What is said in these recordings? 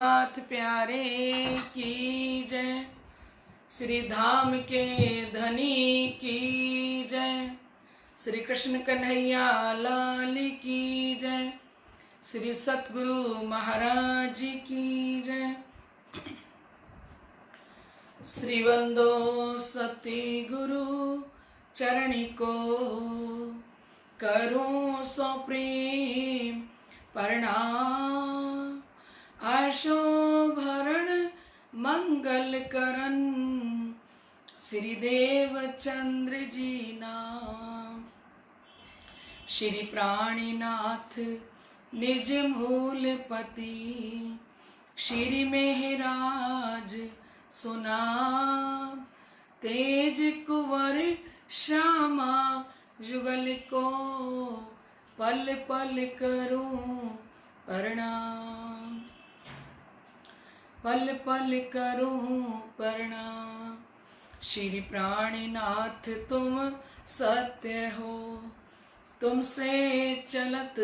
नाथ प्यारे की जय, श्री धाम के धनी की जय, श्री कृष्ण कन्हैया लाल की जय, श्री सतगुरु महाराज की जय। श्री वंदो सती गुरु चरणी को, करूं सो प्रेम प्रणाम। आशो भरण मंगल करन, श्री देव चंद्र जी नाम। श्री प्राणीनाथ निज मूल पति, श्री मेहराज सुनाम। तेज कुंवर श्यामा जुगल को, पल पल करूं प्रणाम। पल पल करूं प्रणाम। श्री प्राणीनाथ तुम सत्य हो, तुमसे चलत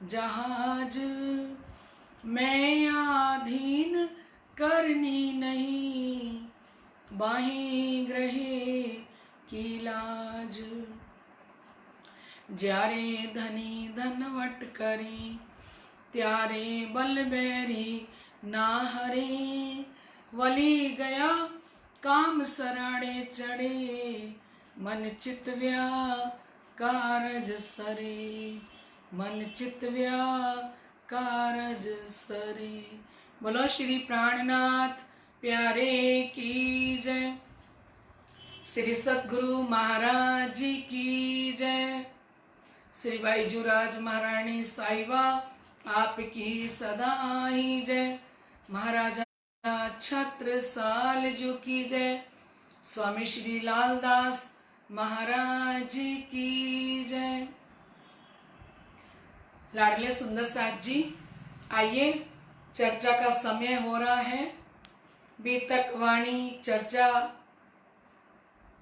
जहाज। मैं आधीन करनी नहीं, बाहीं ग्रहे की लाज। ज्यारे धनी धनवट करी, त्यारे बल बैरी ना हरे। वली गया काम सराड़े चढ़े, मन चित कारज सरे। मन चित कारज सरे। बोलो श्री प्राणनाथ प्यारे की जय, श्री सतगुरु महाराज जी की जय। श्री बैजूराज महारानी साहिबा आपकी सदाई जय। महाराजा छत्रसाल जी की जय। स्वामी श्री लालदास महाराज जी की जय। लाडले सुंदर साथ जी, आइए चर्चा का समय हो रहा है। बीतक वाणी चर्चा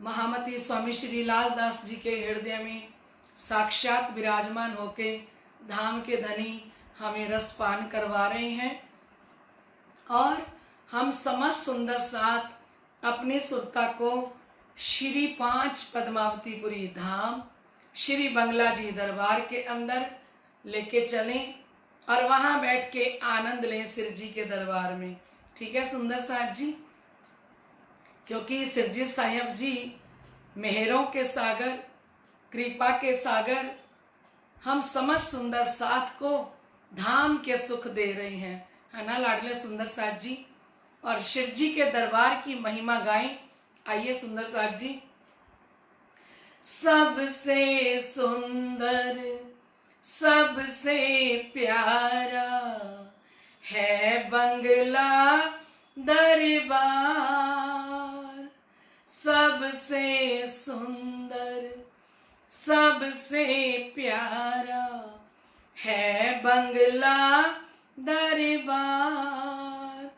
महामती स्वामी श्री लालदास जी के हृदय में साक्षात विराजमान होके धाम के धनी हमें रसपान करवा रहे हैं, और हम समस्त सुंदर साथ अपनी सुरता को श्री 5 पद्मावतीपुरी धाम श्री बंगला जी दरबार के अंदर लेके चलें और वहां बैठ के आनंद लें सिर जी के दरबार में। ठीक है सुंदर साथ जी, क्योंकि सिरजी साहिब जी मेहरों के सागर, कृपा के सागर, हम समस्त सुंदर साथ को धाम के सुख दे रहे हैं, है ना लाडले सुंदर साथ जी। और शिव जी के दरबार की महिमा गाएं। आइए सुंदर साथ जी। सबसे सुंदर सबसे प्यारा है बंगला दरबार। सबसे सुंदर सबसे प्यारा है बंगला दरबार।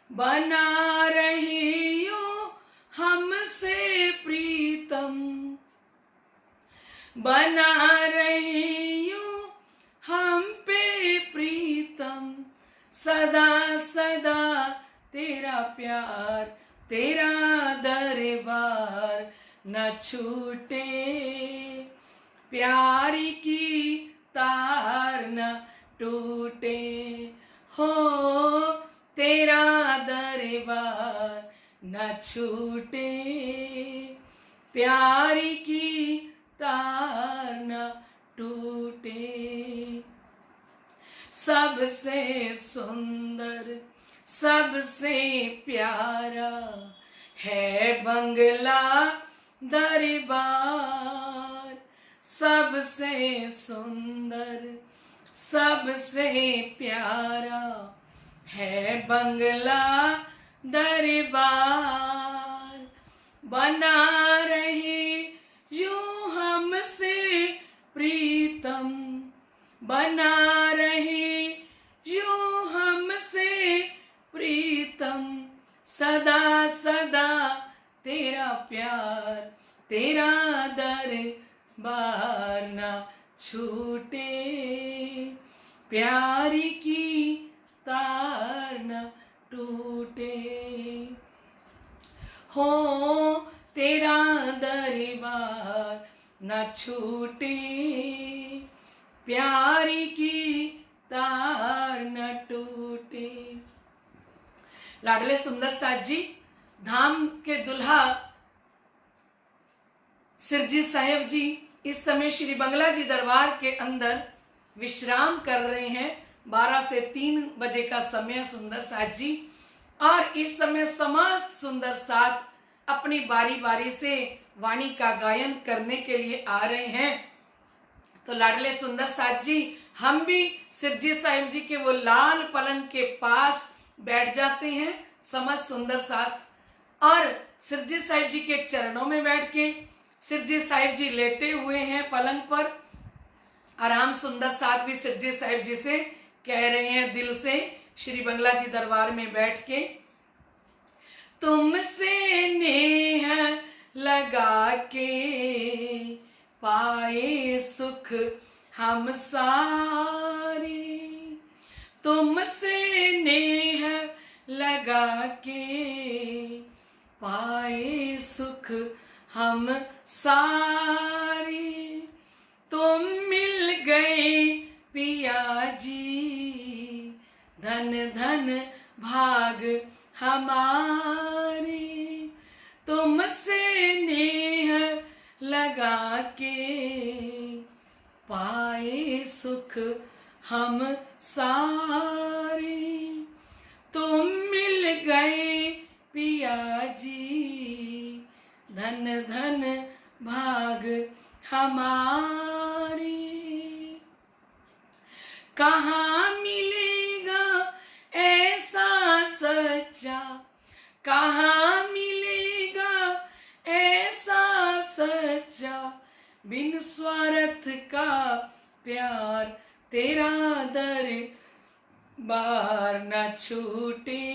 बना रही हो हमसे प्रीतम, बना रही हो हम पे प्रीतम। सदा सदा तेरा प्यार, तेरा दरबार न छूटे। प्यार की तार न टूटे हो, तेरा दरबार न छूटे। प्यार की तार न टूटे। सबसे सुंदर सबसे प्यारा है बंगला दरबार। सबसे सुंदर सबसे प्यारा है बंगला दरबार। बना रहे यूं हमसे प्रीतम, बना रहे यूं हमसे प्रीतम। सदा सदा तेरा प्यार, तेरा दरबार न छूटे। प्यार की तार न टूटे। हो तेरा दरबार न छूटे, प्यार की तार न टूटे। लाडले सुंदर साथ जी धाम के दुल्हा सिरजी साहेब जी इस समय श्री बंगला जी दरबार के अंदर विश्राम कर रहे हैं। 12 से 3 बजे का समय सुंदर साथ जी, और इस समय समस्त सुंदर साथ अपनी बारी बारी से वाणी का गायन करने के लिए आ रहे हैं। तो लाडले सुंदर साथ जी हम भी सिरजी साहिब जी के वो लाल पलंग के पास बैठ जाते हैं समस्त सुंदर साथ, और सिरजी साहिब जी के चरणों में बैठ के सिरजी साहिब जी लेटे हुए हैं पलंग पर, और हम सुंदर साथ भी सिरजी साहिब जी से कह रहे हैं दिल से श्री बंगला जी दरबार में बैठ के, तुमसे नेह लगा के पाए सुख हम सारे, तुमसे नेह लगा के पाए सुख हम सारे, तुम मिल गए पिया जी धन धन भाग हमारे, तुमसे नेह लगा के पाए सुख हम सारे, तुम मिल गए पिया जी धन धन भाग हमारे। कहाँ मिलेगा ऐसा सच्चा, कहाँ मिलेगा ऐसा सच्चा, बिन स्वार्थ का प्यार तेरा दरबार न छूटे,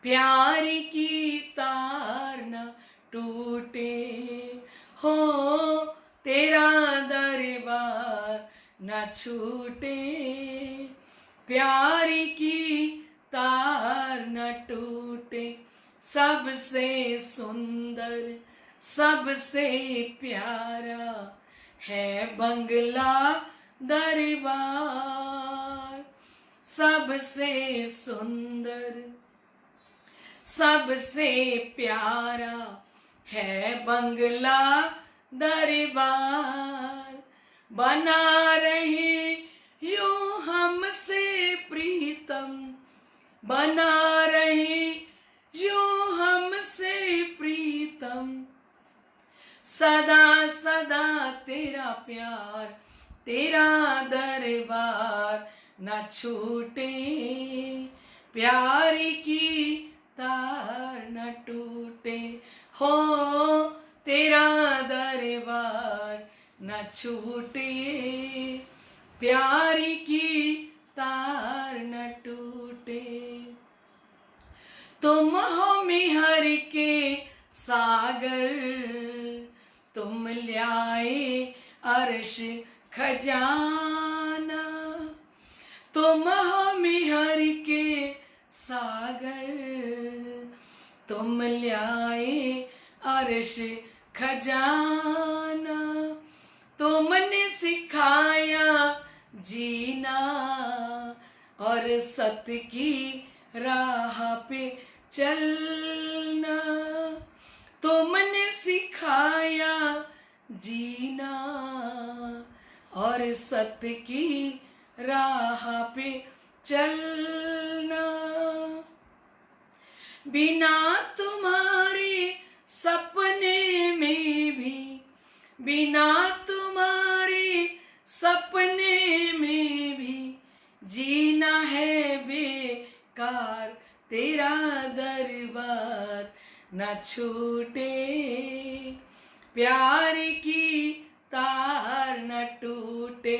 प्यार की तार न टूटे। हो तेरा दरबार न छूटे, प्यार की तार न टूटे। सबसे सुंदर सबसे प्यारा है बंगला दरबार, सबसे सुंदर सबसे प्यारा है बंगला दरबार, बना रहे यूं हमसे प्रीतम, बना रहे यूं हमसे प्रीतम, सदा सदा तेरा प्यार तेरा दरबार न छूटे, प्यार की तार न टूटे। हो तेरा दरबार न छूटे, प्यार की तार न टूटे। तुम हो मेहर के सागर, तुम ल्याए अर्श खजाना, तुम हो मेहर के सागर, तुम ल्याए अर्श खजाना, तुमने सिखाया जीना और सत्य की राह पे चलना, तुमने सिखाया जीना और सत्य की राह पे चलना, बिना तुम्हारे सपने में भी, बिना तुम्हारे सपने में भी जीना है बेकार, तेरा दरबार न छूटे, प्यार की तार न टूटे।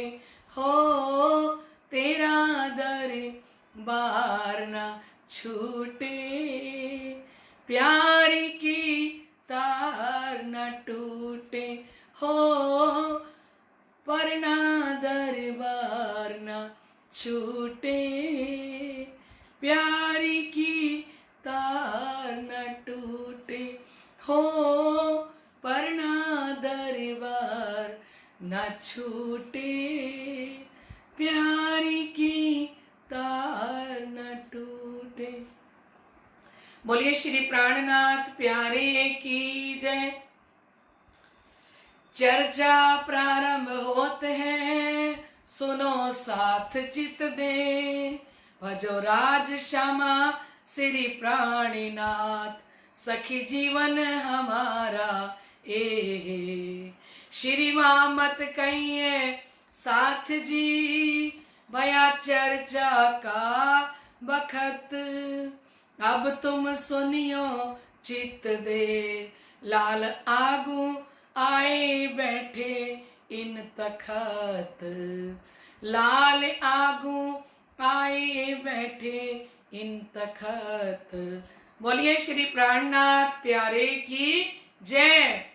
हो तेरा दरबार न छूटे, प्यार की तार न टूटे। हो परना दरबार न छूटे, छूटे, प्यारी की तार न टूटे। बोलिए श्री प्राणनाथ प्यारे की जय। चर्चा प्रारंभ होत है, सुनो साथ चित दे, भजो राज श्यामा श्री प्राणनाथ, सखी जीवन हमारा ए। श्री मामत कहिए साथ जी, भया चर्चा का बखत, अब तुम सुनियो चित दे, लाल आगू आए बैठे इन तखत, लाल आगू आए बैठे इन तखत। बोलिए श्री प्राणनाथ प्यारे की जय।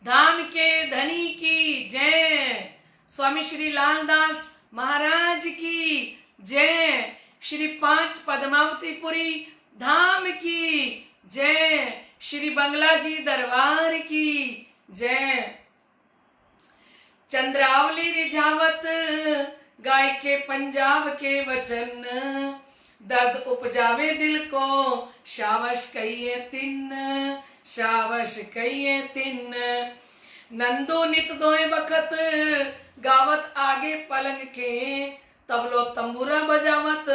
धाम के धनी की जय। स्वामी श्री लालदास महाराज की जय। श्री 5 पद्मावतीपुरी धाम की जय। श्री बंगला जी दरबार की जय। चंद्रावली रिझावत गाय के पंजाब के वचन, दर्द उपजावे दिल को शावश कहिए तिन, शावश कहिए तिन। नंदो नित दोए बखत गावत आगे पलंग के, तबलो तंबूरा बजावत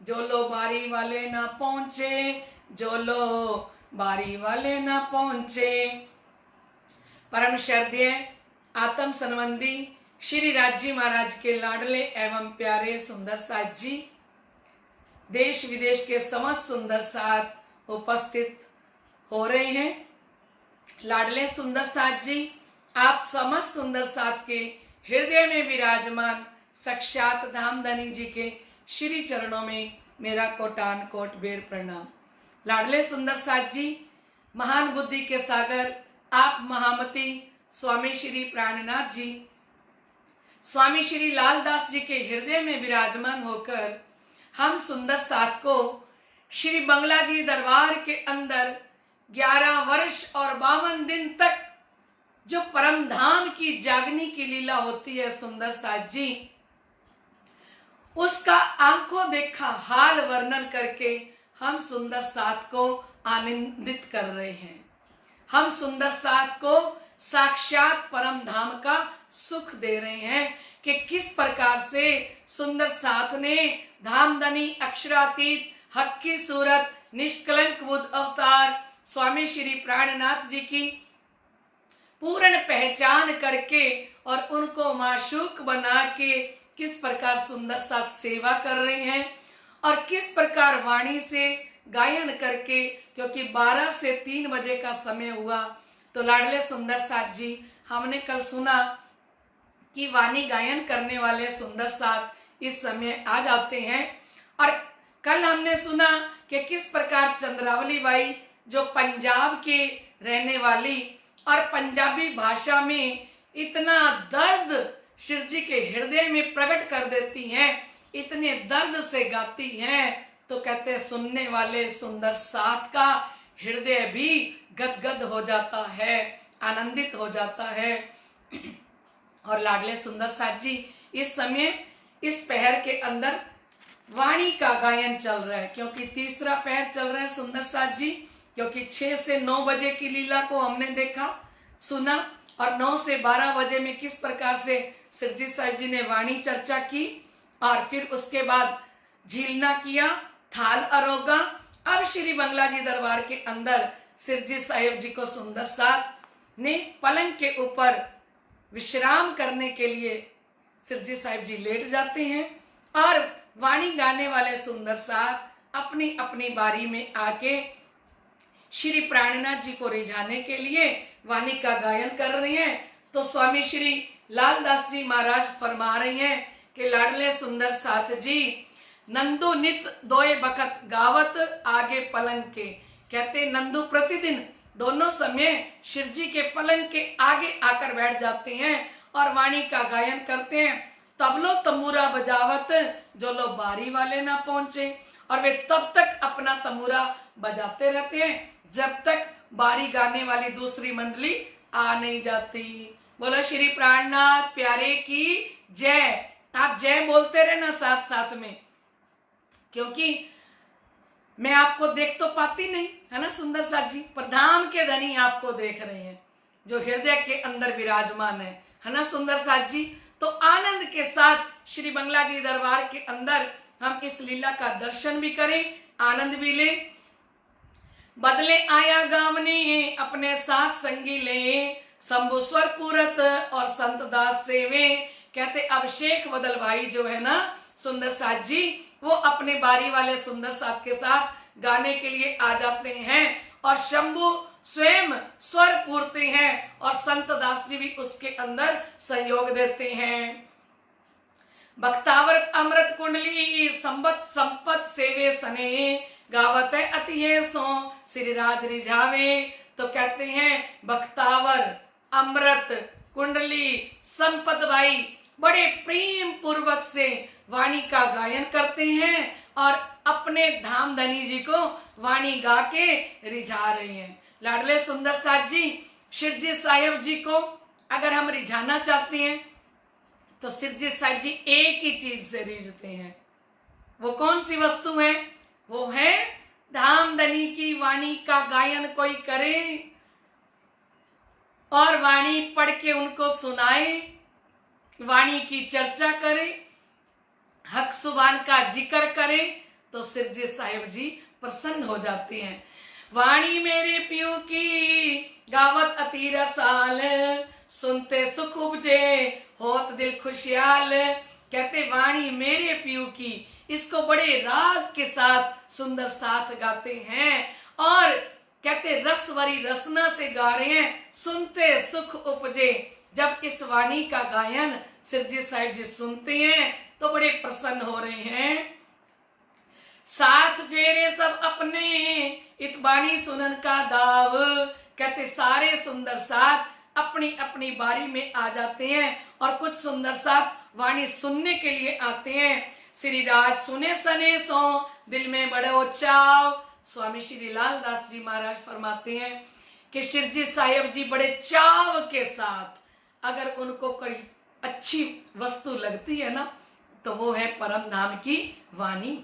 जो लो बारी वाले ना पहुंचे, जो लो बारी वाले ना पहुंचे। परम श्रद्धेय आत्म संबंधी श्री राजी महाराज के लाडले एवं प्यारे सुंदर साथ जी, देश विदेश के समस्त सुंदर साथ उपस्थित हो रहे हैं। लाडले सुंदर साथ जी, आप समस्त सुंदर साथ के हृदय में विराजमान साक्षात धामधनी जी के श्री चरणों में मेरा कोटान कोट बेर प्रणाम। लाडले सुंदर साथ जी, महान बुद्धि के सागर आप महामती स्वामी श्री प्राणनाथ जी, स्वामी श्री लालदास जी के हृदय में विराजमान होकर हम सुंदर साथ को श्री बंगला जी दरबार के अंदर 11 वर्ष और 52 दिन तक जो परम धाम की जागनी की लीला होती है सुंदर साथ जी, उसका आंखों देखा हाल वर्णन करके हम सुंदर साथ को आनंदित कर रहे हैं। हम सुंदर साथ को साक्षात परम धाम का सुख दे रहे हैं कि किस प्रकार से सुंदर साथ ने धामधनी अक्षरातीत हक की सूरत निष्कलंक बुद्ध अवतार स्वामी श्री प्राणनाथ जी की पूर्ण पहचान करके और उनको माशूक बना के किस प्रकार सुंदर साथ सेवा कर रहे हैं और किस प्रकार वाणी से गायन करके, क्योंकि 12 से 3 बजे का समय हुआ तो लाडले सुंदर साथ जी, हमने कल सुना कि वाणी गायन करने वाले सुंदर साथ इस समय आ जाते हैं। और कल हमने सुना कि किस प्रकार चंद्रावली बाई जो पंजाब के रहने वाली और पंजाबी भाषा में इतना दर्द शिव जी के हृदय में प्रकट कर देती हैं, इतने दर्द से गाती हैं, तो कहते सुनने वाले सुंदर साथ का हृदय भी गदगद हो जाता है, आनंदित हो जाता है। और लाडले सुंदर साथ जी, इस समय इस पहर के अंदर वाणी का गायन चल रहा है, क्योंकि तीसरा पहर चल रहा है सुंदर साथ जी, क्योंकि 6 से 9 बजे की लीला को हमने देखा सुना और 9 से 12 बजे में किस प्रकार से सिरजी साहिब जी ने वाणी चर्चा की और फिर उसके बाद झीलना किया, थाल अरोगा। अब श्री बंगला जी दरबार के अंदर सिरजी साहिब जी को सुंदर साथ ने पलंग के ऊपर विश्राम करने के लिए सिरजी साहिब जी लेट जाते हैं और वाणी गाने वाले सुंदर साथ अपनी अपनी बारी में आके श्री प्राणनाथ जी को रिझाने के लिए वाणी का गायन कर रहे हैं। तो स्वामी श्री लालदास जी महाराज फरमा रहे हैं कि लाडले सुंदर साथ जी, नंदू नित दोए बखत गावत आगे पलंग के। कहते नंदू प्रतिदिन दोनों समय शिव जी के पलंग के आगे आकर बैठ जाते हैं और वाणी का गायन करते हैं। तबलो तंबूरा बजावत जो लोग बारी वाले ना पहुंचे, और वे तब तक अपना तंबूरा बजाते रहते हैं जब तक बारी गाने वाली दूसरी मंडली आ नहीं जाती। बोलो श्री प्राणनाथ प्यारे की जय। आप जय बोलते रहे ना साथ साथ में, क्योंकि मैं आपको देख तो पाती नहीं है ना सुंदर साथ जी, पर धाम के धनी आपको देख रहे हैं जो हृदय के अंदर विराजमान है ना सुंदर साथ जी। तो आनंद के साथ श्री बंगला जी दरबार के अंदर हम इस लीला का दर्शन भी करें, आनंद भी ले। बदले आया गांव ने अपने साथ संगी ले, शंभु स्वर पूरत और संत दास सेवे। कहते अब शेख बदल भाई जो है ना सुंदर साथ जी, वो अपने बारी वाले सुंदर साथ के साथ गाने के लिए आ जाते हैं और शंभु स्वयं स्वर पूरते हैं और संत दास जी भी उसके अंदर सहयोग देते हैं। भक्तावृत अमृत कुंडली संबत संपत सेवे सने, गावत अति सो श्री राज रिझावे। तो कहते हैं भक्तावर अमृत कुंडली संपत भाई बड़े प्रेम पूर्वक से वाणी का गायन करते हैं और अपने धाम धनी जी को वाणी गा के रिझा रहे हैं। लाडले सुंदर साथ जी, शिरजी साहिब जी को अगर हम रिझाना चाहते हैं तो शिरजी साहिब जी एक ही चीज से रिझते हैं। वो कौन सी वस्तु है? वो है धाम धनी की वाणी का गायन कोई करे और वाणी पढ़ के उनको सुनाए, वाणी की चर्चा करे, हक सुभान का जिक्र करे, तो शिरजी साहिब जी प्रसन्न हो जाते हैं। वाणी मेरे पियो की गावत अति रसाल, सुनते सुख उपजे होत दिल खुशहाल। कहते वाणी मेरे पियो की, इसको बड़े राग के साथ सुंदर साथ गाते हैं और कहते रस भरी रसना से गा रहे हैं, सुनते सुख उपजे। जब इस वाणी का गायन शिरजी साहिब जी सुनते हैं तो बड़े प्रसन्न हो रहे हैं। साथ फेरे सब अपने इत वाणी सुनन का दाव। कहते सारे सुंदर साथ अपनी अपनी बारी में आ जाते हैं और कुछ सुंदर साथ वाणी सुनने के लिए आते हैं। श्री राज सुने सने सो दिल में बड़ो चाव। स्वामी श्री लाल दास जी महाराज फरमाते हैं कि शिरजी साहिब जी बड़े चाव के साथ अगर उनको कोई अच्छी वस्तु लगती है ना तो वो है परम धाम की वाणी।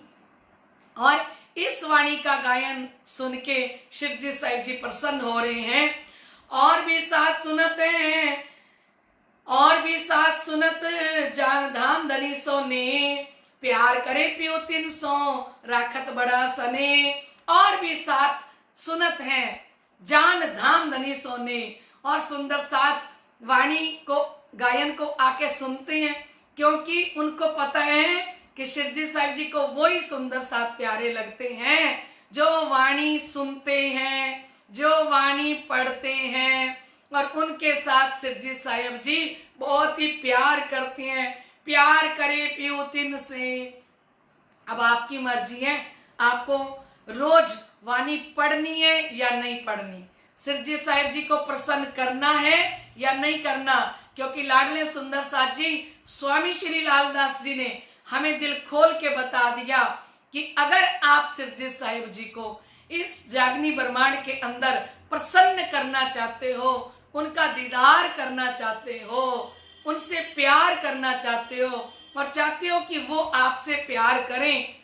और इस वाणी का गायन सुन के शिवजी साहिब जी प्रसन्न हो रहे हैं। और भी साथ सुनते हैं, और भी साथ सुनत जान धाम धनी सोने, प्यार करे पियो 300 राखत बड़ा सने। और भी साथ सुनत हैं जान धाम धनी सोने, और सुंदर साथ वाणी को गायन को आके सुनते हैं, क्योंकि उनको पता है कि शिरजी साहिब जी को वही सुंदर साथ प्यारे लगते हैं जो वाणी सुनते हैं, जो वाणी पढ़ते हैं। और उनके साथ शिरजी साहिब जी बहुत ही प्यार करते हैं। प्यार करे पियो 3 से। अब आपकी मर्जी है, आपको रोज वाणी पढ़नी है या नहीं पढ़नी, शिरजी साहिब जी को प्रसन्न करना है या नहीं करना। क्योंकि लाडले सुंदर साथ जी स्वामी श्री लालदास जी ने हमें दिल खोल के बता दिया कि अगर आप शिरजी साहिब जी को इस जागनी ब्रह्मांड के अंदर प्रसन्न करना चाहते हो, उनका दीदार करना चाहते हो, उनसे प्यार करना चाहते हो और चाहते हो कि वो आपसे प्यार करें,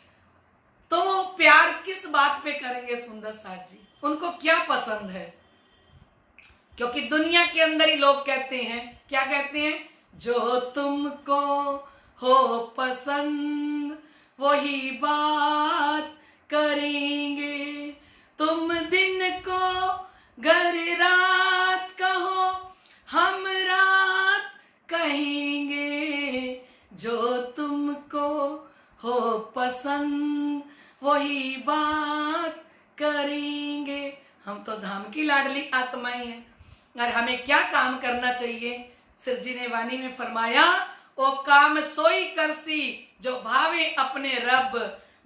तो वो प्यार किस बात पे करेंगे सुंदर साथ जी? उनको क्या पसंद है? क्योंकि दुनिया के अंदर ही लोग कहते हैं, क्या कहते हैं? जो तुमको हो पसंद वही बात करेंगे, तुम दिन को गर रात कहो हम रात कहेंगे। जो तुमको हो पसंद वही बात करेंगे। हम तो धाम की लाडली आत्माएं हैं और हमें क्या काम करना चाहिए? सिर जी ने वाणी में फरमाया, ओ काम सोई करसी जो भावे अपने रब।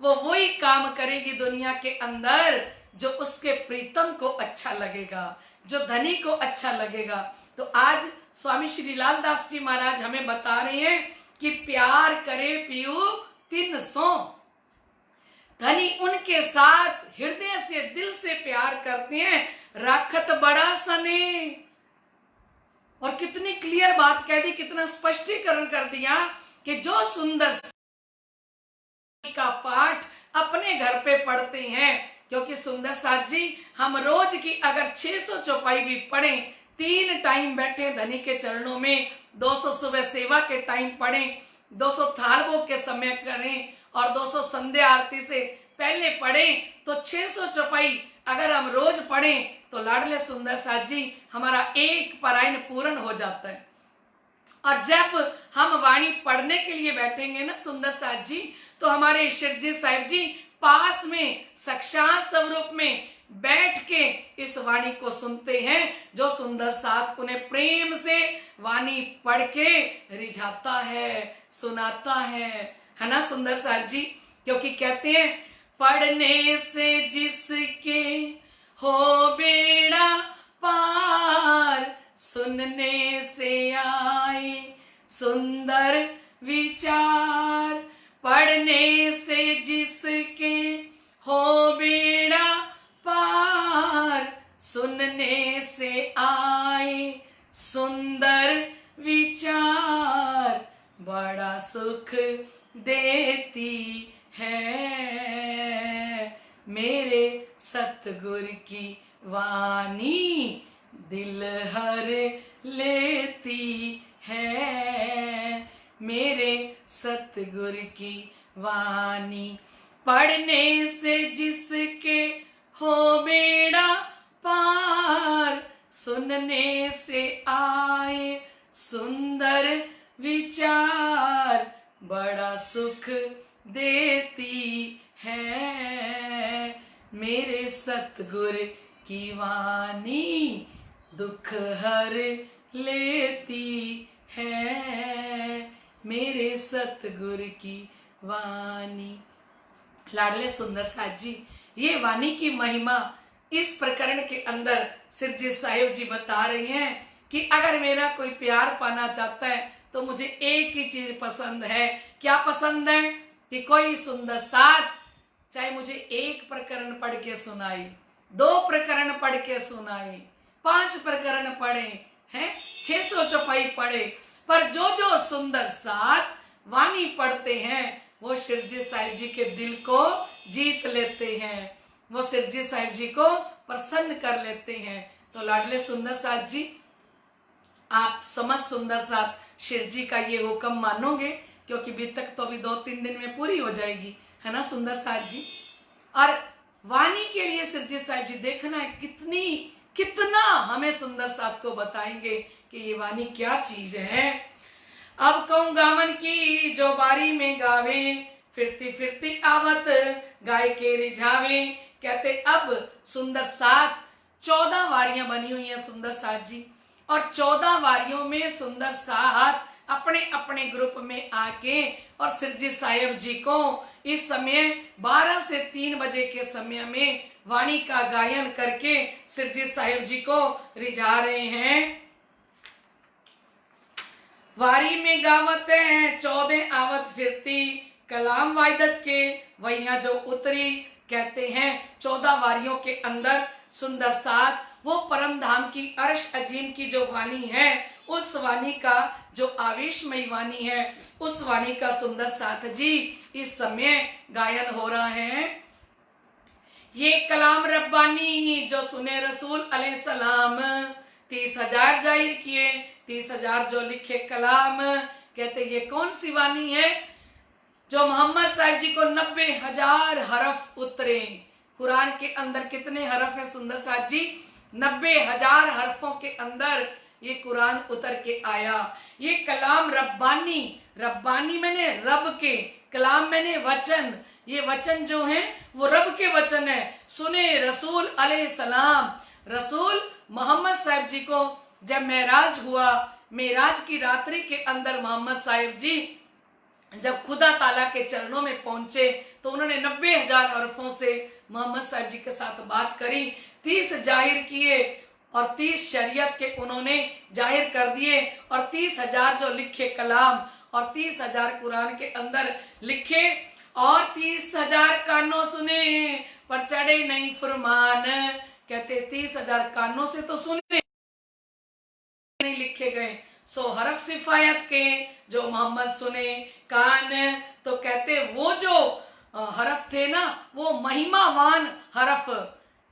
वो वही काम करेगी दुनिया के अंदर जो उसके प्रीतम को अच्छा लगेगा, जो धनी को अच्छा लगेगा। तो आज स्वामी श्री लालदास जी महाराज हमें बता रहे हैं कि प्यार करे पियू 300। धनी उनके साथ हृदय से दिल से प्यार करते हैं। राखत बड़ा सने, और कितनी क्लियर बात कह दी, कितना स्पष्टीकरण कर दिया कि जो सुंदर का पाठ अपने घर पे पढ़ते हैं, क्योंकि सुंदर साथ जी हम रोज की अगर 600 चौपाई भी पढ़ें, 3 टाइम बैठे धनी के चरणों में, 200 सुबह सेवा के टाइम पढ़ें, 200 थाल भोग के समय करें और 200 संध्या आरती से पहले पढ़ें, तो 600 चौपाई अगर हम रोज पढ़ें तो लाडले सुंदर साथ जी हमारा एक पारायण पूर्ण हो जाता है। और जब हम वाणी पढ़ने के लिए बैठेंगे ना सुंदर साथ जी, तो हमारे ईश्वर जी साहिब जी पास में साक्षात स्वरूप में बैठ के इस वाणी को सुनते हैं, जो सुंदर साथ उन्हें प्रेम से वाणी पढ़ के रिझाता है, सुनाता है ना सुंदर साथ जी। क्योंकि कहते हैं पढ़ने से जिसके हो बेड़ा पार, सुनने से आए सुंदर विचार, पढ़ने से जिसके हो बेड़ा पार, सुनने से आए सुंदर विचार, बड़ा सुख देती है मेरे सतगुर की वाणी, दिल हर लेती है मेरे सतगुर की वाणी, पढ़ने से जिसके हो बेड़ा पार, सुनने से आए सुंदर विचार, बड़ा सुख देती है मेरे सतगुर की वाणी, दुख हर लेती है मेरे सतगुर की वाणी। लाडले सुंदर साथ जी ये वाणी की महिमा इस प्रकरण के अंदर सिरजी साहिब जी बता रही हैं कि अगर मेरा कोई प्यार पाना चाहता है तो मुझे एक ही चीज पसंद है। क्या पसंद है? कि कोई सुंदर साथ चाहे मुझे 1 प्रकरण पढ़ के सुनाई, 2 प्रकरण पढ़ के सुनाई, 5 प्रकरण पढ़े हैं, 600 चौपाई पढ़े, पर जो जो सुंदर साथ वाणी पढ़ते हैं वो सिरजी साहिब जी के दिल को जीत लेते हैं, वो सिरजी साहिब जी को प्रसन्न कर लेते हैं। तो लाडले सुंदर साथ जी आप समस्त सुंदर साथ सिरजी का ये हुक्म मानोगे, क्योंकि बीतक तो अभी 2-3 दिन में पूरी हो जाएगी, है ना सुंदर साथ जी। और वाणी के लिए सिरजी साहिब जी देखना है कितना हमें सुंदर साथ को बताएंगे कि ये वाणी क्या चीज है। अब कहूं गावन की जो बारी में गावे, फिरती फिरती आवत गाय के रिझावे। कहते अब सुंदर साथ 14 वारियां बनी हुई हैं सुंदर साथ जी, और 14 वारियों में सुंदर साथ अपने अपने ग्रुप में आके और सिरजी साहिब जी को इस समय 12 से 3 बजे के समय में वाणी का गायन करके सिरजी साहिब जी को रिझा रहे हैं। वारी में गावत है 14 आवत फिरती, कलाम वायदत के वैया जो उतरी। कहते हैं 14 वारियों के अंदर सुंदर साथ वो परम धाम की अर्श अजीम की जो वाणी है, उस वाणी का जो आवेशमयी वाणी है, उस वाणी का सुंदर साथ जी इस समय गायन हो रहा है। ये कलाम रब्बानी जो सुने रसूल अलैहिस्सलाम, 30,000 जाहिर किए, 30,000 जो लिखे कलाम। कहते ये कौन सी वाणी है? जो मोहम्मद साहिब जी को 90,000 हरफ उतरे। कुरान के अंदर कितने हरफ है सुंदर साथ जी? 90,000 हरफों के अंदर ये कुरान उतर के आया। ये कलाम रब्बानी, रब्बानी मैंने रब के, कलाम मैंने वचन, ये वचन जो है वो रब के वचन है। सुने रसूल अलैहिस्सलाम, रसूल मोहम्मद साहिब जी को जब मेराज हुआ, मेराज की रात्रि के अंदर मोहम्मद साहिब जी जब खुदा ताला के चरणों में पहुंचे तो उन्होंने 90,000 हरफों से मोहम्मद साहिब जी के साथ बात करी, 30 जाहिर किए और 30 शरीयत के उन्होंने जाहिर कर दिए, और 30,000 जो लिखे कलाम और 30,000 कुरान के अंदर लिखे, और 30,000 कानों सुने पर चढ़े नहीं फुरमान। कहते 30,000 कानों से तो सुने नहीं लिखे गए। सो हरफ सिफायत के जो मोहम्मद सुने कान, तो कहते वो जो हरफ थे ना वो महिमावान हरफ,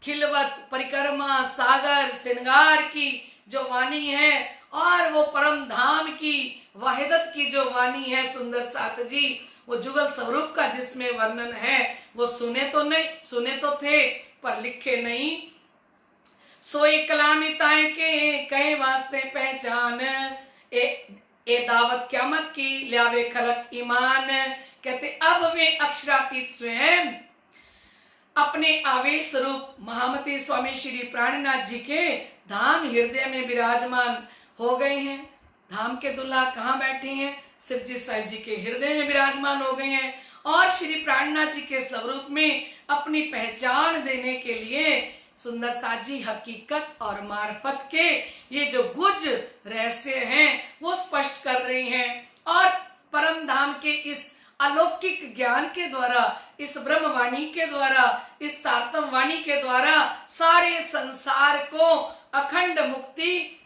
खिलवत परिक्रमा सागर श्रृंगार की जो वाणी है और वो परम धाम की वाहिदत की जो वाणी है सुंदर साथ जी, वो जुगल स्वरूप का जिसमें वर्णन है वो सुने तो थे पर लिखे नहीं। सोए कलामिताए के कहे वास्ते पहचान, ए दावत क्यामत की ल्यावे खलक ईमान। कहते अब वे अक्षरातीत स्वयं अपने आवेश स्वरूप महामती स्वामी श्री प्राणनाथ जी के धाम हृदय में विराजमान हो गए हैं। धाम के दुल्हा कहाँ बैठे हैं? सिरजी साहिब जी के हृदय में विराजमान हो गए हैं और श्री प्राणनाथ जी के स्वरूप में अपनी पहचान देने के लिए सुंदर साथ जी हकीकत और मार्फत के ये जो गुज रहस्य हैं वो स्पष्ट कर रहे हैं और परम धाम के इस अलौकिक ज्ञान के द्वारा, इस ब्रह्मवाणी के द्वारा, इस तारतम वाणी के द्वारा सारे संसार को अखंड मुक्ति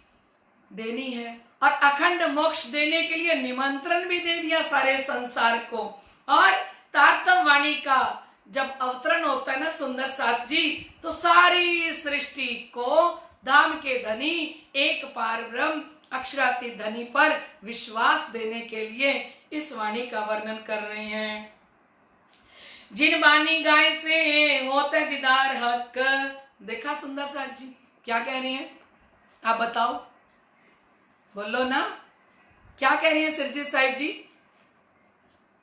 देनी है और अखंड मोक्ष देने के लिए निमंत्रण भी दे दिया सारे संसार को। और तारतम वाणी का जब अवतरण होता है ना सुंदर साथ जी, तो सारी सृष्टि को धाम के धनी एक पार ब्रह्म अक्षरातीत धनी पर विश्वास देने के लिए इस वाणी का वर्णन कर रहे हैं। जिन बानी गाय से होते दीदार हक। देखा सुंदर साथ जी क्या कह रही हैं? आप बताओ, बोलो ना, क्या कह रही है सिरजी साहिब जी?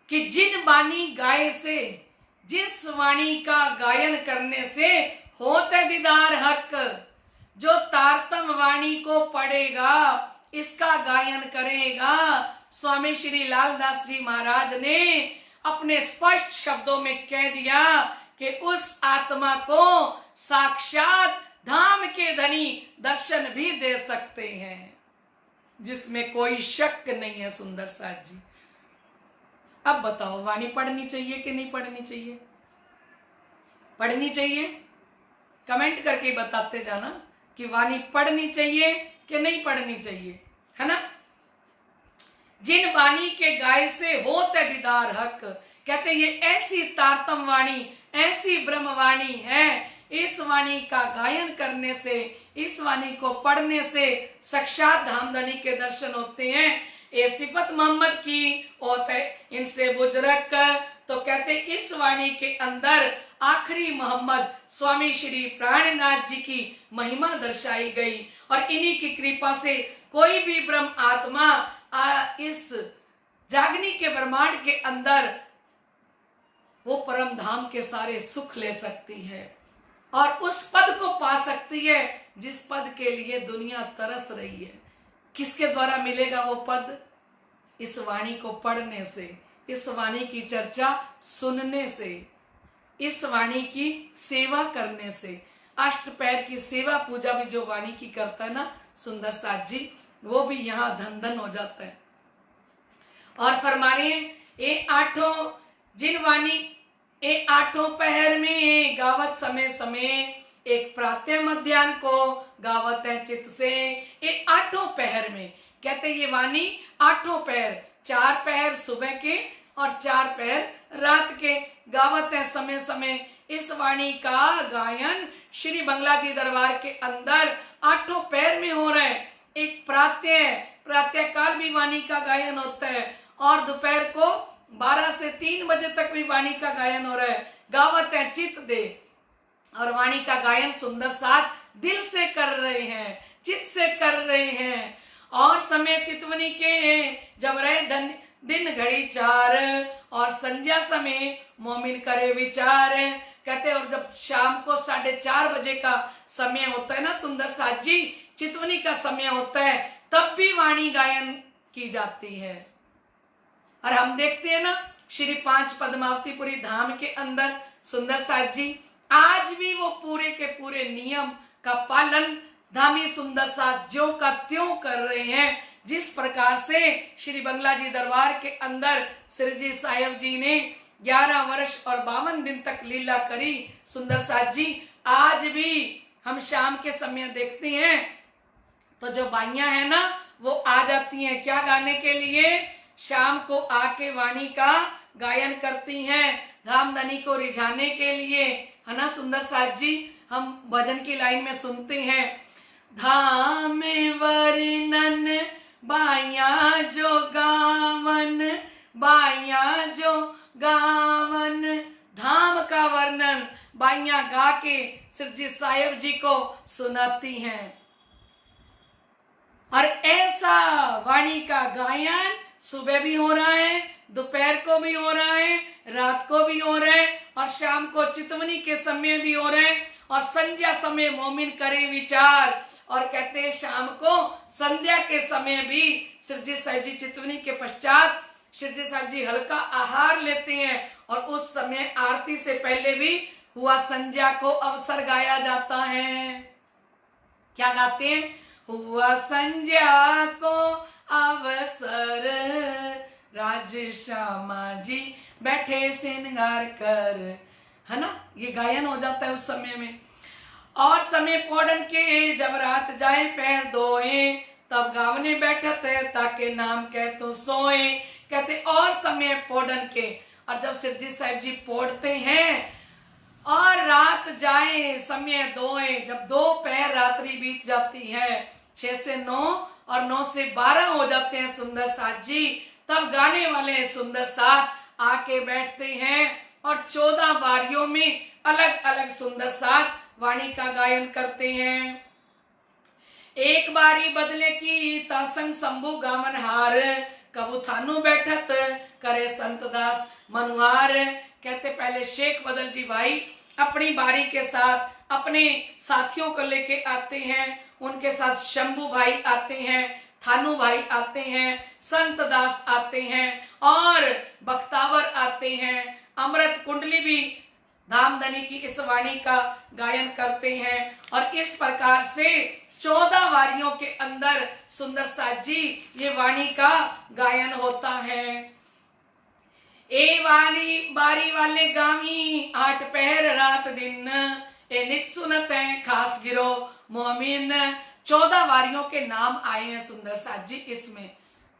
कि जिन बानी गाय से, जिस वाणी का गायन करने से होते दीदार हक, जो तारतम वाणी को पढ़ेगा, इसका गायन करेगा, स्वामी श्री लालदास जी महाराज ने अपने स्पष्ट शब्दों में कह दिया कि उस आत्मा को साक्षात धाम के धनी दर्शन भी दे सकते हैं, जिसमें कोई शक नहीं है सुंदर साथ जी। अब बताओ वाणी पढ़नी चाहिए कि नहीं पढ़नी चाहिए? पढ़नी चाहिए? कमेंट करके बताते जाना कि वाणी पढ़नी चाहिए कि नहीं पढ़नी चाहिए, है ना। जिन वाणी के गाय से होते दीदार हक, कहते ये ऐसी तारतम वाणी, ऐसी ब्रह्म वाणी है, इस वाणी का गायन करने से, इस वाणी को पढ़ने से साक्षात धामधनी के दर्शन होते हैं। ये सिफत मोहम्मद की होते इनसे बुजुर्ग। तो कहते इस वाणी के अंदर आखिरी मोहम्मद स्वामी श्री प्राणनाथ जी की महिमा दर्शाई गई और इन्हीं की कृपा से कोई भी ब्रह्म आत्मा इस जागनी के ब्रह्मांड के अंदर वो परम धाम के सारे सुख ले सकती है और उस पद को पा सकती है जिस पद के लिए दुनिया तरस रही है। किसके द्वारा मिलेगा वो पद? इस वाणी को पढ़ने से, इस वाणी की चर्चा सुनने से, इस वाणी की सेवा करने से। अष्टपैर की सेवा पूजा भी जो वाणी की करता है ना सुंदर साथ जी, वो भी यहाँ धन धन हो जाता है। और फरमा रहे हैं ये आठों जिन वाणी ए आठों पहर में गावत समय समय, एक प्रातः मध्याह्न को गावत है चित्त से। ये आठों पहर में, कहते ये वाणी आठों पहर, 4 पहर सुबह के और 4 पहर रात के गावत है समय समय। इस वाणी का गायन श्री बंगला जी दरबार के अंदर आठों पहर में हो रहा है। एक प्रातः काल भी वाणी का गायन होता है और दोपहर को 12 से 3 बजे तक भी वाणी का गायन हो रहा है। गावत है चित्त दे, और वाणी का गायन सुंदर साथ दिल से कर रहे हैं, चित्त से कर रहे हैं। और समय चितवनी के जब रहे दिन घड़ी 4 और संध्या समय मोमिन करे विचार। कहते और जब शाम को 4:30 बजे का समय होता है ना सुंदर साथ जी, चितवनी का समय होता है, तब भी वाणी गायन की जाती है। और हम देखते हैं ना श्री 5 पद्मावतीपुरी धाम के अंदर सुंदर साथ जी आज भी वो पूरे के पूरे नियम का पालन धामी सुंदर साथ ज्यों का त्यों कर रहे हैं। जिस प्रकार से श्री बंगला जी दरबार के अंदर सिरजी साहिब जी ने 11 वर्ष और 52 दिन तक लीला करी सुंदर साथ जी, आज भी हम शाम के समय देखते हैं तो जो बाइयां है ना वो आ जाती हैं क्या गाने के लिए, शाम को आके वाणी का गायन करती हैं धामधनी को रिझाने के लिए, है ना सुंदर साथ जी। हम भजन की लाइन में सुनते हैं, धाम वर्णन बाइयां जो गावन, बाइयां जो गावन, धाम का वर्णन बाइयां गा के सिरजी साहिब जी को सुनाती हैं। और ऐसा वाणी का गायन सुबह भी हो रहा है, दोपहर को भी हो रहा है, रात को भी हो रहा है, और शाम को चितवनी के समय भी हो रहा है, और संध्या समय मोमिन करे विचार। और कहते हैं शाम को संध्या के समय भी सिरजी साहिब जी चितवनी के पश्चात सिरजी साहिब जी हल्का आहार लेते हैं, और उस समय आरती से पहले भी हुआ संध्या को अवसर गाया जाता है। क्या गाते हैं, हुआ संध्या को अवसर, राज श्यामा जी बैठे श्रृंगार कर, है ना, ये गायन हो जाता है उस समय में। और समय पौड़न के जब रात जाए पैर धोए, तब गावने बैठत है ताके नाम कह तो सोए। कहते और समय पौड़न के, और जब सिरजी साहिब जी पौड़ते हैं और रात जाए समय दोए, जब दोपहर रात्रि बीत जाती है, 6 से 9 और 9 से 12 हो जाते हैं सुंदर साथ जी, तब गाने वाले सुंदर साथ आके बैठते हैं और 14 बारियों में अलग अलग सुंदर साथ वाणी का गायन करते हैं। एक बारी बदले की तासंग शंभु गावन हार, कबू थानु बैठत करे संत दास मनुहार। कहते पहले शेख बदल जी भाई अपनी बारी के साथ अपने साथियों को लेके आते हैं, उनके साथ शंभू भाई आते हैं, थानू भाई आते हैं, संत दास आते हैं और बख्तावर आते हैं, अमृत कुंडली भी धामधनी की इस वाणी का गायन करते हैं। और इस प्रकार से 14 वारियों के अंदर सुंदर साथ जी ये वाणी का गायन होता है। ए वारी बारी वाले गामी 8 पहर रात दिन, ए नित सुनत है खास गिरो मोमिन। 14 वारियों के नाम आए हैं सुंदर साथ जी इसमें,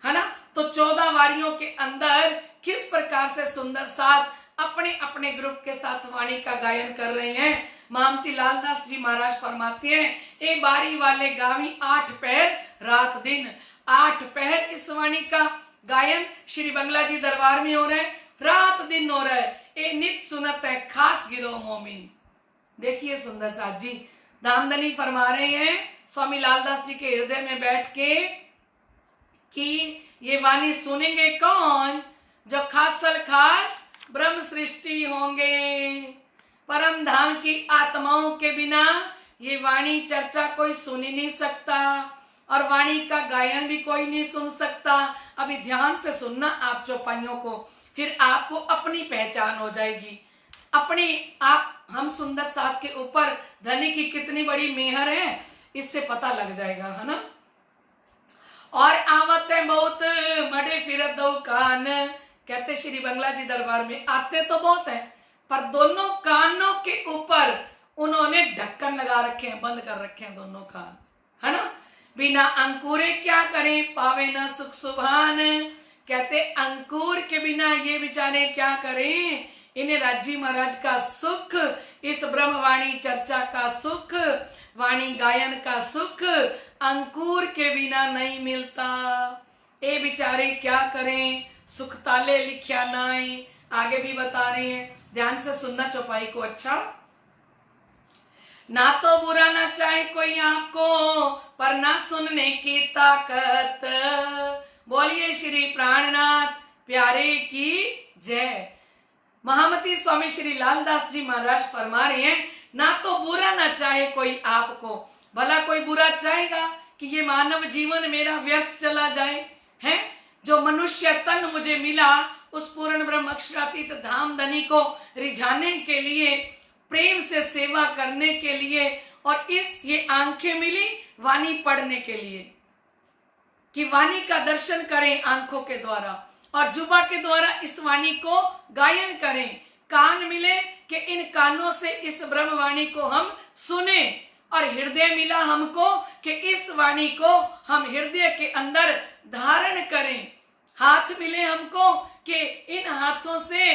है ना। तो 14 वारियों के अंदर किस प्रकार से सुंदर साथ अपने अपने ग्रुप के साथ वाणी का गायन कर रहे हैं। महमती लालदास जी महाराज फरमाते हैं, ए बारी वाले गावी 8 पहर रात दिन। 8 पहर इस वाणी का गायन श्री बंगला जी दरबार में हो रहा है, रात दिन हो रहा है। ए नित सुनत है खास गिरो मोमिन। देखिए सुंदर साथ जी धामधनी फरमा रहे हैं स्वामी लालदास जी के हृदय में बैठ के कि ये वाणी सुनेंगे कौन, जो खासल खास ब्रह्म सृष्टि होंगे। परम धाम की आत्माओं के बिना ये वाणी चर्चा कोई सुन ही नहीं सकता, और वाणी का गायन भी कोई नहीं सुन सकता। अभी ध्यान से सुनना आप चौपाइयों को, फिर आपको अपनी पहचान हो जाएगी। अपनी आप हम सुंदर साथ के ऊपर धनी की कितनी बड़ी मेहर है इससे पता लग जाएगा, है ना। और आवत है बहुत मडे फिरत दो कान। कहते श्री बंगला जी दरबार में आते तो बहुत है, पर दोनों कानों के ऊपर उन्होंने ढक्कन लगा रखे हैं, बंद कर रखे हैं दोनों कान, है ना। बिना अंकुरे क्या करें पावे ना सुख सुभान। कहते अंकुर के बिना ये बेचारे क्या करें, इन्हें राजी महाराज का सुख, इस ब्रह्मवाणी चर्चा का सुख, वाणी गायन का सुख अंकुर के बिना नहीं मिलता। ए बिचारे क्या करें, सुख ताले लिखिया नाई। आगे भी बता रहे हैं, ध्यान से सुनना चौपाई को। अच्छा, ना तो बुरा ना चाहे कोई आपको, पर ना सुनने की ताकत। बोलिए श्री प्राणनाथ प्यारे की जय। महामती स्वामी श्री लालदास जी महाराज फरमा रहे हैं, ना तो बुरा ना चाहे कोई आपको, भला कोई बुरा चाहेगा कि ये मानव जीवन मेरा व्यर्थ चला जाए, है। जो मनुष्य तन मुझे मिला उस पूर्ण ब्रह्म अक्षरातीत धामधनी को रिझाने के लिए, प्रेम से सेवा करने के लिए, और इस ये आंखें मिली वाणी पढ़ने के लिए कि वाणी का दर्शन करें आंखों के द्वारा, और जुबा के द्वारा इस वाणी को गायन करें। कान मिले कि इन कानों से इस ब्रह्मवाणी को हम सुने, और हृदय मिला हमको कि इस वाणी को हम हृदय के अंदर धारण करें। हाथ मिले हमको कि इन हाथों से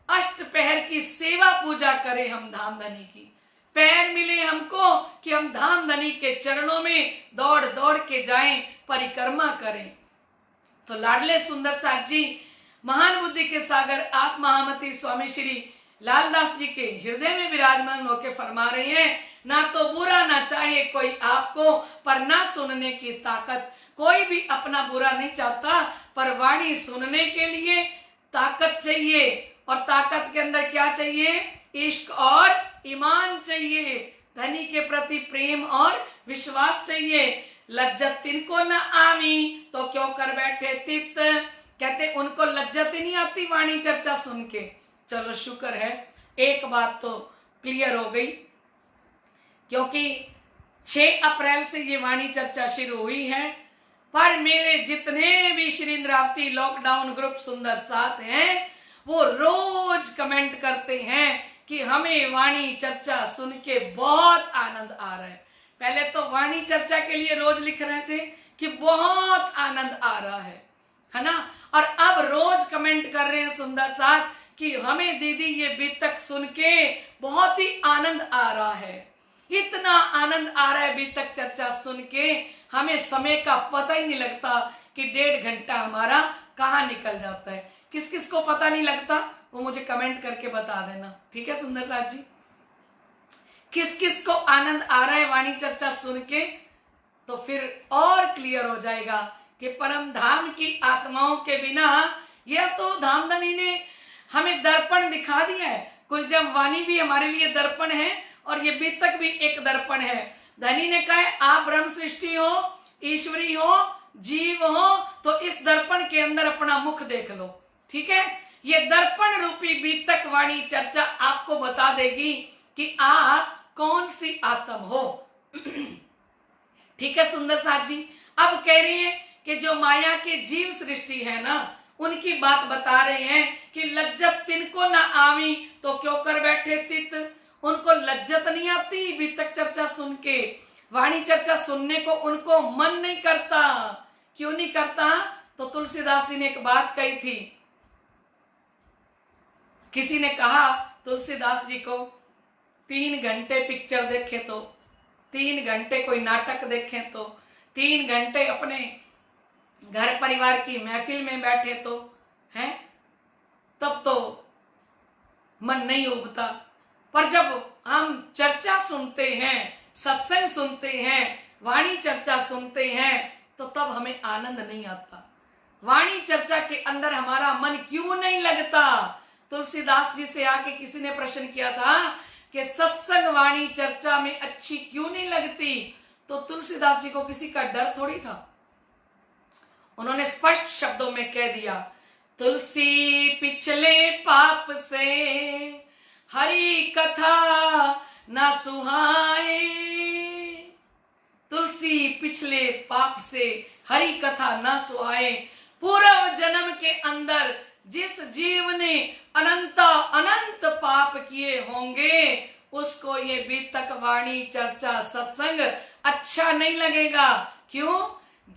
अष्ट पहर की सेवा पूजा करें हम धाम धनी की। पैर मिले हमको कि हम धाम धनी के चरणों में दौड़ दौड़ के जाएं, परिक्रमा करें। तो लाडले सुंदर साथ जी महान बुद्धि के सागर आप महामती स्वामी श्री लालदास जी के हृदय में विराजमान होकर फरमा रहे हैं, ना तो बुरा ना चाहे कोई आपको, पर ना सुनने की ताकत। कोई भी अपना बुरा नहीं चाहता, पर वाणी सुनने के लिए ताकत चाहिए। और ताकत के अंदर क्या चाहिए? इश्क और ईमान चाहिए, धनी के प्रति प्रेम और विश्वास चाहिए। लज्जत तिनको न आवी तो क्यों कर बैठे तित, कहते उनको लज्जत ही नहीं आती वाणी चर्चा सुन के। चलो शुक्र है, एक बात तो क्लियर हो गई, क्योंकि 6 अप्रैल से ये वाणी चर्चा शुरू हुई है। पर मेरे जितने भी श्री इंद्रावती लॉकडाउन ग्रुप सुंदर साथ हैं, वो रोज कमेंट करते हैं कि हमें वाणी चर्चा सुन के बहुत आनंद आ रहा है। पहले तो वाणी चर्चा के लिए रोज लिख रहे थे कि बहुत आनंद आ रहा है ना, और अब रोज कमेंट कर रहे हैं सुंदर साथ कि हमें दीदी ये बीतक सुन के बहुत ही आनंद आ रहा है। इतना आनंद आ रहा है बीतक चर्चा सुन के, हमें समय का पता ही नहीं लगता कि 1.5 घंटा हमारा कहाँ निकल जाता है। किस किस को पता नहीं लगता वो मुझे कमेंट करके बता देना, ठीक है सुंदर साथ जी। किस किस को आनंद आ रहा है वाणी चर्चा सुन के, तो फिर और क्लियर हो जाएगा कि परम धाम की आत्माओं के बिना, यह तो धामधनी ने हमें दर्पण दिखा दिया है। कुलजम वाणी भी हमारे लिए दर्पण है और ये बीतक भी एक दर्पण है। धनी ने कहा है आप ब्रह्म सृष्टि हो, ईश्वरी हो, जीव हो, तो इस दर्पण के अंदर अपना मुख देख लो, ठीक है। ये दर्पण रूपी बीतक वाणी चर्चा आपको बता देगी कि आप कौन सी आत्म हो, ठीक है सुंदर साथ जी। अब कह रहे हैं कि जो माया के जीव सृष्टि है ना, उनकी बात बता रहे हैं कि लज्जत तिनको ना आवी तो क्यों कर बैठे तित। उनको लज्जत नहीं आती बीतक चर्चा सुन के, वाणी चर्चा सुनने को उनको मन नहीं करता। क्यों नहीं करता? तो तुलसीदास जी ने एक बात कही थी। किसी ने कहा तुलसीदास जी को 3 घंटे पिक्चर देखे तो, 3 घंटे कोई नाटक देखे तो, 3 घंटे अपने घर परिवार की महफिल में बैठे तो हैं, तब तो मन नहीं उबता। पर जब हम चर्चा सुनते हैं, सत्संग सुनते हैं, वाणी चर्चा सुनते हैं, तो तब हमें आनंद नहीं आता। वाणी चर्चा के अंदर हमारा मन क्यों नहीं लगता? तुलसीदास जी से आके किसी ने प्रश्न किया था कि सत्संग वाणी चर्चा में अच्छी क्यों नहीं लगती, तो तुलसीदास जी को किसी का डर थोड़ी था। उन्होंने स्पष्ट शब्दों में कह दिया, तुलसी पिछले पाप से हरि कथा ना सुहाए। तुलसी पिछले पाप से हरि कथा ना सुहाए। पूर्व जन्म के अंदर जिस जीव ने अनंत पाप किए होंगे, उसको ये बीतक वाणी चर्चा सत्संग अच्छा नहीं लगेगा। क्यों?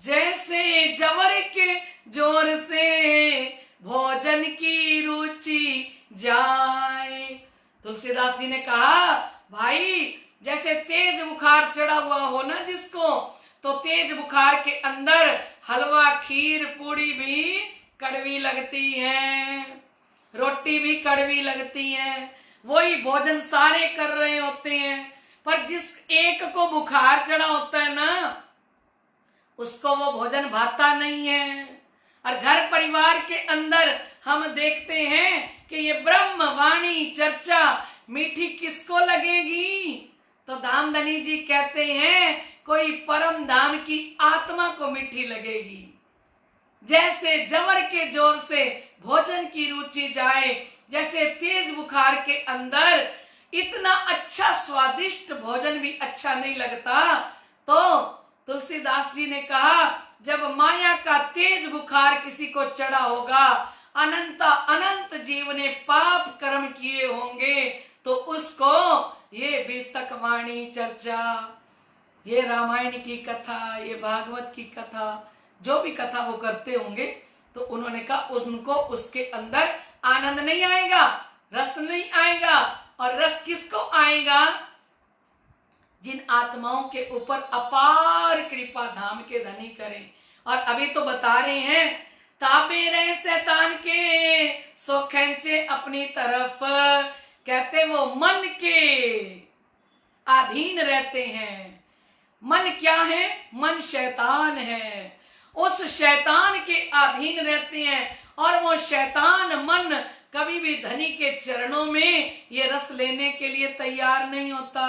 जैसे जवर के जोर से भोजन की रुचि जाए। तुलसीदास जी ने कहा, भाई जैसे तेज बुखार चढ़ा हुआ हो ना जिसको, तो तेज बुखार के अंदर हलवा, खीर, पूड़ी भी कड़वी लगती है, रोटी भी कड़वी लगती है। वही भोजन सारे कर रहे होते हैं, पर जिस एक को बुखार चढ़ा होता है ना, उसको वो भोजन भाता नहीं है। और घर परिवार के अंदर हम देखते हैं कि ये ब्रह्म वाणी चर्चा मीठी किसको लगेगी? तो धामधनी जी कहते हैं कोई परम धाम की आत्मा को मीठी लगेगी। जैसे जवर के जोर से भोजन की रुचि जाए, जैसे तेज बुखार के अंदर इतना अच्छा स्वादिष्ट भोजन भी अच्छा नहीं लगता। तो तुलसीदास जी ने कहा, जब माया का तेज बुखार किसी को चढ़ा होगा, अनंत जीव ने पाप कर्म किए होंगे, तो तो उसको ये बीतक वाणी चर्चा, ये रामायण की कथा, ये भागवत की कथा, जो भी कथा वो करते होंगे, तो उन्होंने कहा उनको उसके अंदर आनंद नहीं आएगा, रस नहीं आएगा। और रस किसको आएगा? जिन आत्माओं के ऊपर अपार कृपा धाम के धनी करें। और अभी तो बता रहे हैं, ताबे रहे शैतान के सो खींचे अपनी तरफ, कहते वो मन के अधीन रहते हैं। मन क्या है? मन शैतान है, उस शैतान के अधीन रहते हैं। और वो शैतान मन कभी भी धनी के चरणों में ये रस लेने के लिए तैयार नहीं होता।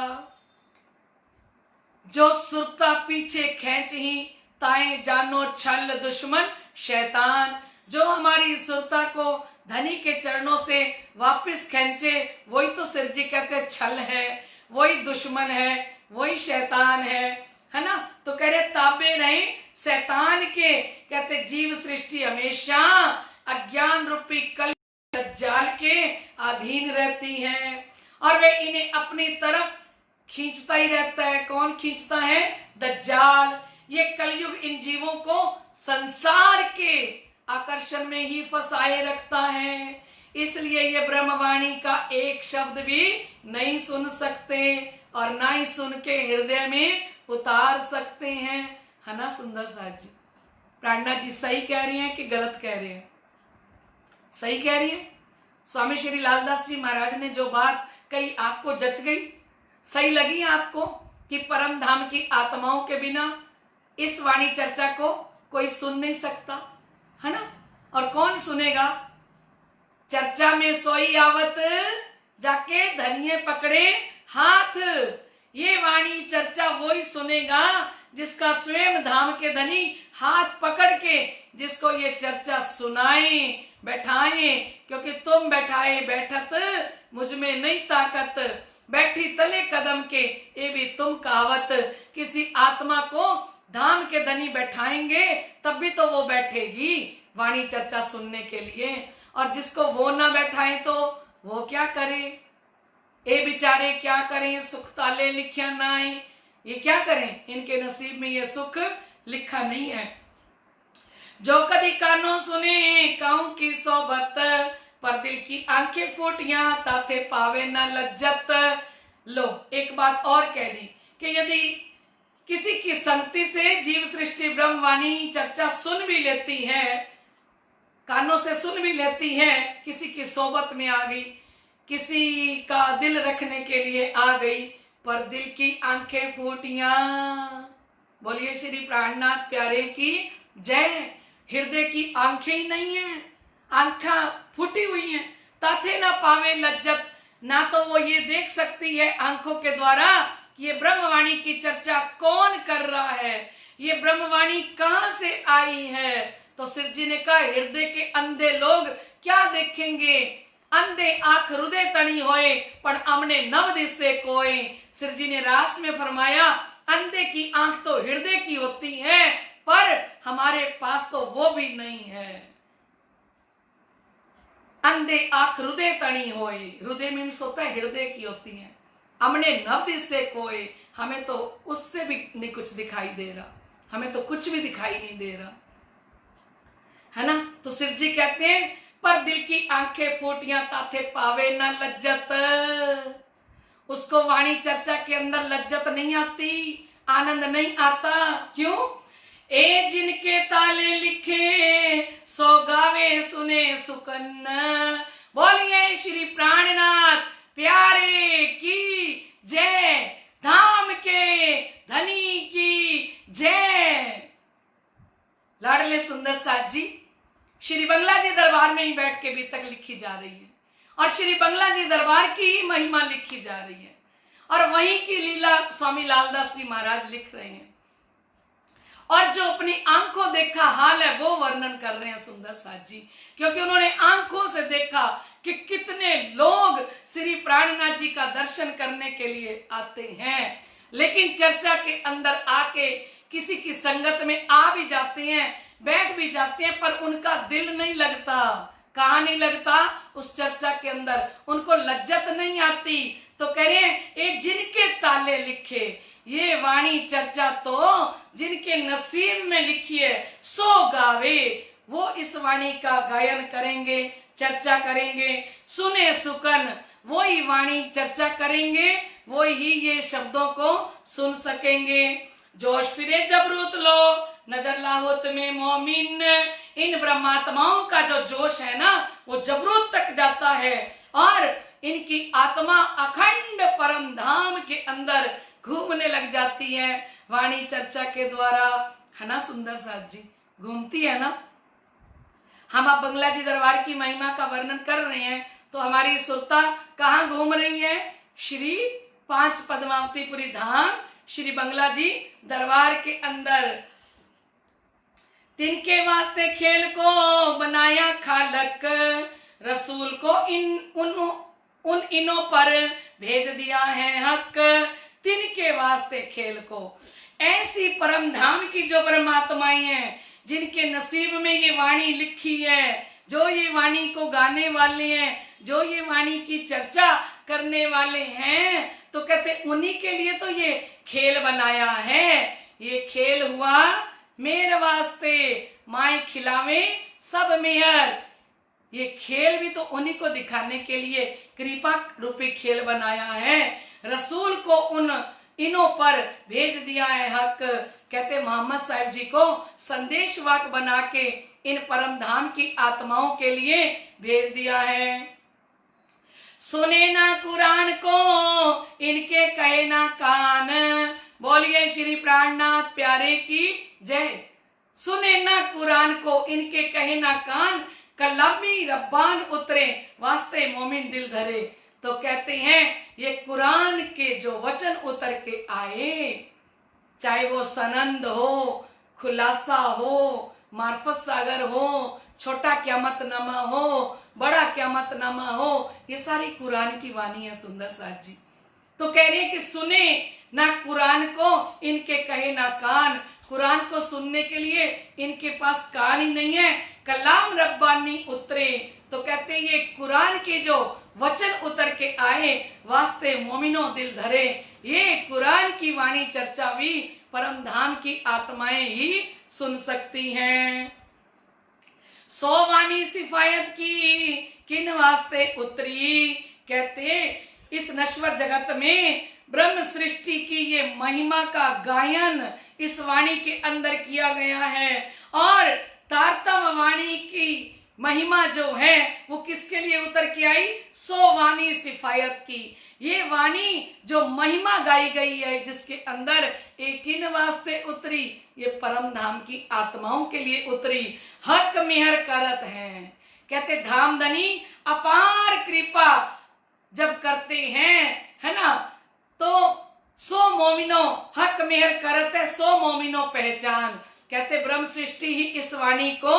जो सुरता पीछे खींच ही ताए जानो छल दुश्मन शैतान। जो हमारी सुरता को धनी के चरणों से वापस खींचे, वही तो सिर जी कहते छल है, वही दुश्मन है, वही शैतान है ना। तो कह रहे ताबे रहे शैतान के, कहते जीव सृष्टि हमेशा अज्ञान रूपी कल जाल के अधीन रहती है और वे इन्हें अपनी तरफ खींचता ही रहता है। कौन खींचता है? दज्जाल। ये कलयुग इन जीवों को संसार के आकर्षण में ही फंसाए रखता है। इसलिए ये ब्रह्मवाणी का एक शब्द भी नहीं सुन सकते और ना ही सुन के हृदय में उतार सकते हैं। है ना सुंदर साथ जी? प्राणनाथ जी सही कह रही हैं कि गलत कह रहे हैं? सही कह रही है। स्वामी श्री लालदास जी महाराज ने जो बात कही आपको जच गई, सही लगी आपको कि परम धाम की आत्माओं के बिना इस वाणी चर्चा को कोई सुन नहीं सकता, है ना। और कौन सुनेगा? चर्चा में सोई आवत जाके धनिये पकड़े हाथ। ये वाणी चर्चा वही सुनेगा जिसका स्वयं धाम के धनी हाथ पकड़ के जिसको ये चर्चा सुनाए बैठाए। क्योंकि तुम बैठाए बैठत मुझ में नहीं ताकत, बैठी तले कदम के ये भी तुम कहावत। किसी आत्मा को धाम के धनी बैठाएंगे तब भी तो वो बैठेगी वाणी चर्चा सुनने के लिए। और जिसको वो ना बैठाए तो वो क्या करे? ये बेचारे क्या करें? सुख ताले लिखिया ना आए, ये क्या करें? इनके नसीब में ये सुख लिखा नहीं है। जो कदी कानों सुने काऊ की सोबत, पर दिल की आंखें फूटियां ताथे पावे न लज्जत। लो एक बात और कह दी कि यदि किसी की संगति से जीव सृष्टि ब्रह्मवाणी चर्चा सुन भी लेती है, कानों से सुन भी लेती है, किसी की सोबत में आ गई, किसी का दिल रखने के लिए आ गई, पर दिल की आंखें फूटियां। बोलिए श्री प्राणनाथ प्यारे की जय। हृदय की आंखें ही नहीं है, आंखें फूटी हुई हैं, ताथे ना पावे लज्जत। ना तो वो ये देख सकती है आंखों के द्वारा कि ये ब्रह्मवाणी की चर्चा कौन कर रहा है, ये ब्रह्मवाणी कहां से आई है। तो सिर जी ने कहा हृदय के अंधे लोग क्या देखेंगे? अंधे आंख हृदय तणी होए पर अमने नव दिसे कोय। सिर जी ने रास में फरमाया अंधे की आंख तो हृदय की होती है, पर हमारे पास तो वो भी नहीं है। अंधे आंख हृदय तणी होए, हृदय मीन्स होता है हृदय की होती है। हमने नव दिसे कोय, हमें तो उससे भी नहीं कुछ दिखाई दे रहा, हमें तो कुछ भी दिखाई नहीं दे रहा, है ना। तो सिर जी कहते हैं पर दिल की आंखें फूटियां ताथे पावे न लज्जत। उसको वाणी चर्चा के अंदर लज्जत नहीं आती, आनंद नहीं आता। क्यों? ए जिनके ताले लिखे सो गावे सुने सुकन्न। बोलिए श्री प्राणनाथ प्यारे की जय, धाम के धनी की जय। लाडले सुंदर साथ जी श्री बंगला जी दरबार में ही बैठ के भी तक लिखी जा रही है और श्री बंगला जी दरबार की ही महिमा लिखी जा रही है और वहीं की लीला स्वामी लालदास जी महाराज लिख रहे हैं और जो अपनी आंखों देखा हाल है वो वर्णन कर रहे हैं सुंदर साथ जी। क्योंकि उन्होंने आंखों से देखा कि कितने लोग श्री प्राणनाथ जी का दर्शन करने के लिए आते हैं, लेकिन चर्चा के अंदर आके किसी की संगत में आ भी जाते हैं, बैठ भी जाते हैं, पर उनका दिल नहीं लगता। कहाँ नहीं लगता उस चर्चा के अंदर, उनको लज्जत नहीं आती। तो कह रहे हैं एक जिनके ताले लिखे, ये वाणी चर्चा तो जिनके नसीब में लिखी है सो गावे, वो इस वाणी का गायन करेंगे, चर्चा करेंगे। सुने सुकन, वो ही वाणी चर्चा करेंगे, वो ही ये शब्दों को सुन सकेंगे। जोश फिरे जबरूत लो, नजर लाहोत में मोमिन। इन ब्रह्मात्माओं का जो जोश है ना, वो जबरूत तक जाता है और इनकी आत्मा अखंड परम धाम के अंदर घूमने लग जाती है वाणी चर्चा के द्वारा। है ना सुंदर साथ जी, घूमती है ना। हम अब बंगला जी दरबार की महिमा का वर्णन कर रहे हैं, तो हमारी सुरता कहाँ घूम रही है? श्री 5 पद्मावतीपुरी धाम, श्री बंगला जी दरबार के अंदर। तिनके वास्ते खेल को बनाया खालक, रसूल को उन इनों पर भेज दिया है हक। तिनके वास्ते खेल को, ऐसी परम धाम की जो परमात्माएं हैं, जिनके नसीब में ये वाणी लिखी है, जो ये वाणी को गाने वाले हैं, जो ये वाणी की चर्चा करने वाले हैं, तो कहते उन्हीं के लिए तो ये खेल बनाया है। ये खेल हुआ मेरे वास्ते, माई खिलावे सब मेहर। ये खेल भी तो उन्हीं को दिखाने के लिए कृपा रूपी खेल बनाया है। रसूल को उन इनों पर भेज दिया है हक। कहते मोहम्मद साहिब जी को संदेशवाक बना के इन परम धाम की आत्माओं के लिए भेज दिया है। सुने ना कुरान को इनके कहे ना कान, बोलिए श्री प्राणनाथ प्यारे की जय। सुने ना कुरान को इनके कहे ना कान, कलामी रब्बान उतरे वास्ते मोमिन दिल धरे। तो कहते हैं ये कुरान के जो वचन उतर के आए, चाहे वो सनंद हो, खुलासा हो, मार्फत सागर हो, छोटा क्यामत नामा हो, बड़ा क्यामत नामा हो, ये सारी कुरान की वाणी है सुंदर साथ जी। तो कह रहे हैं कि सुने ना कुरान को इनके कहे ना कान, कुरान को सुनने के लिए इनके पास कान ही नहीं है, कलाम रब्बानी उतरे। तो कहते हैं ये कुरान के जो वचन उतर के आए वास्ते मोमिनो दिल धरे। ये कुरान की वाणी चर्चा भी परम धाम की आत्माएं ही सुन सकती हैं। सो वाणी सिफायत की किन वास्ते उतरी, कहते इस नश्वर जगत में ब्रह्म सृष्टि की ये महिमा का गायन इस वाणी के अंदर किया गया है। और तारतम वाणी की महिमा जो है वो किसके लिए उतर के आई? सो वाणी सिफायत की। ये वाणी जो महिमा गाई गई है, जिसके अंदर एक इन वास्ते उतरी, ये परम धाम की आत्माओं के लिए उतरी। हक मेहर करत है, कहते धाम धनी अपार कृपा जब करते हैं, है ना, तो सो मोमिनो हक मेहर करत है, सो मोमिनो पहचान। कहते ब्रह्म सृष्टि ही इस वाणी को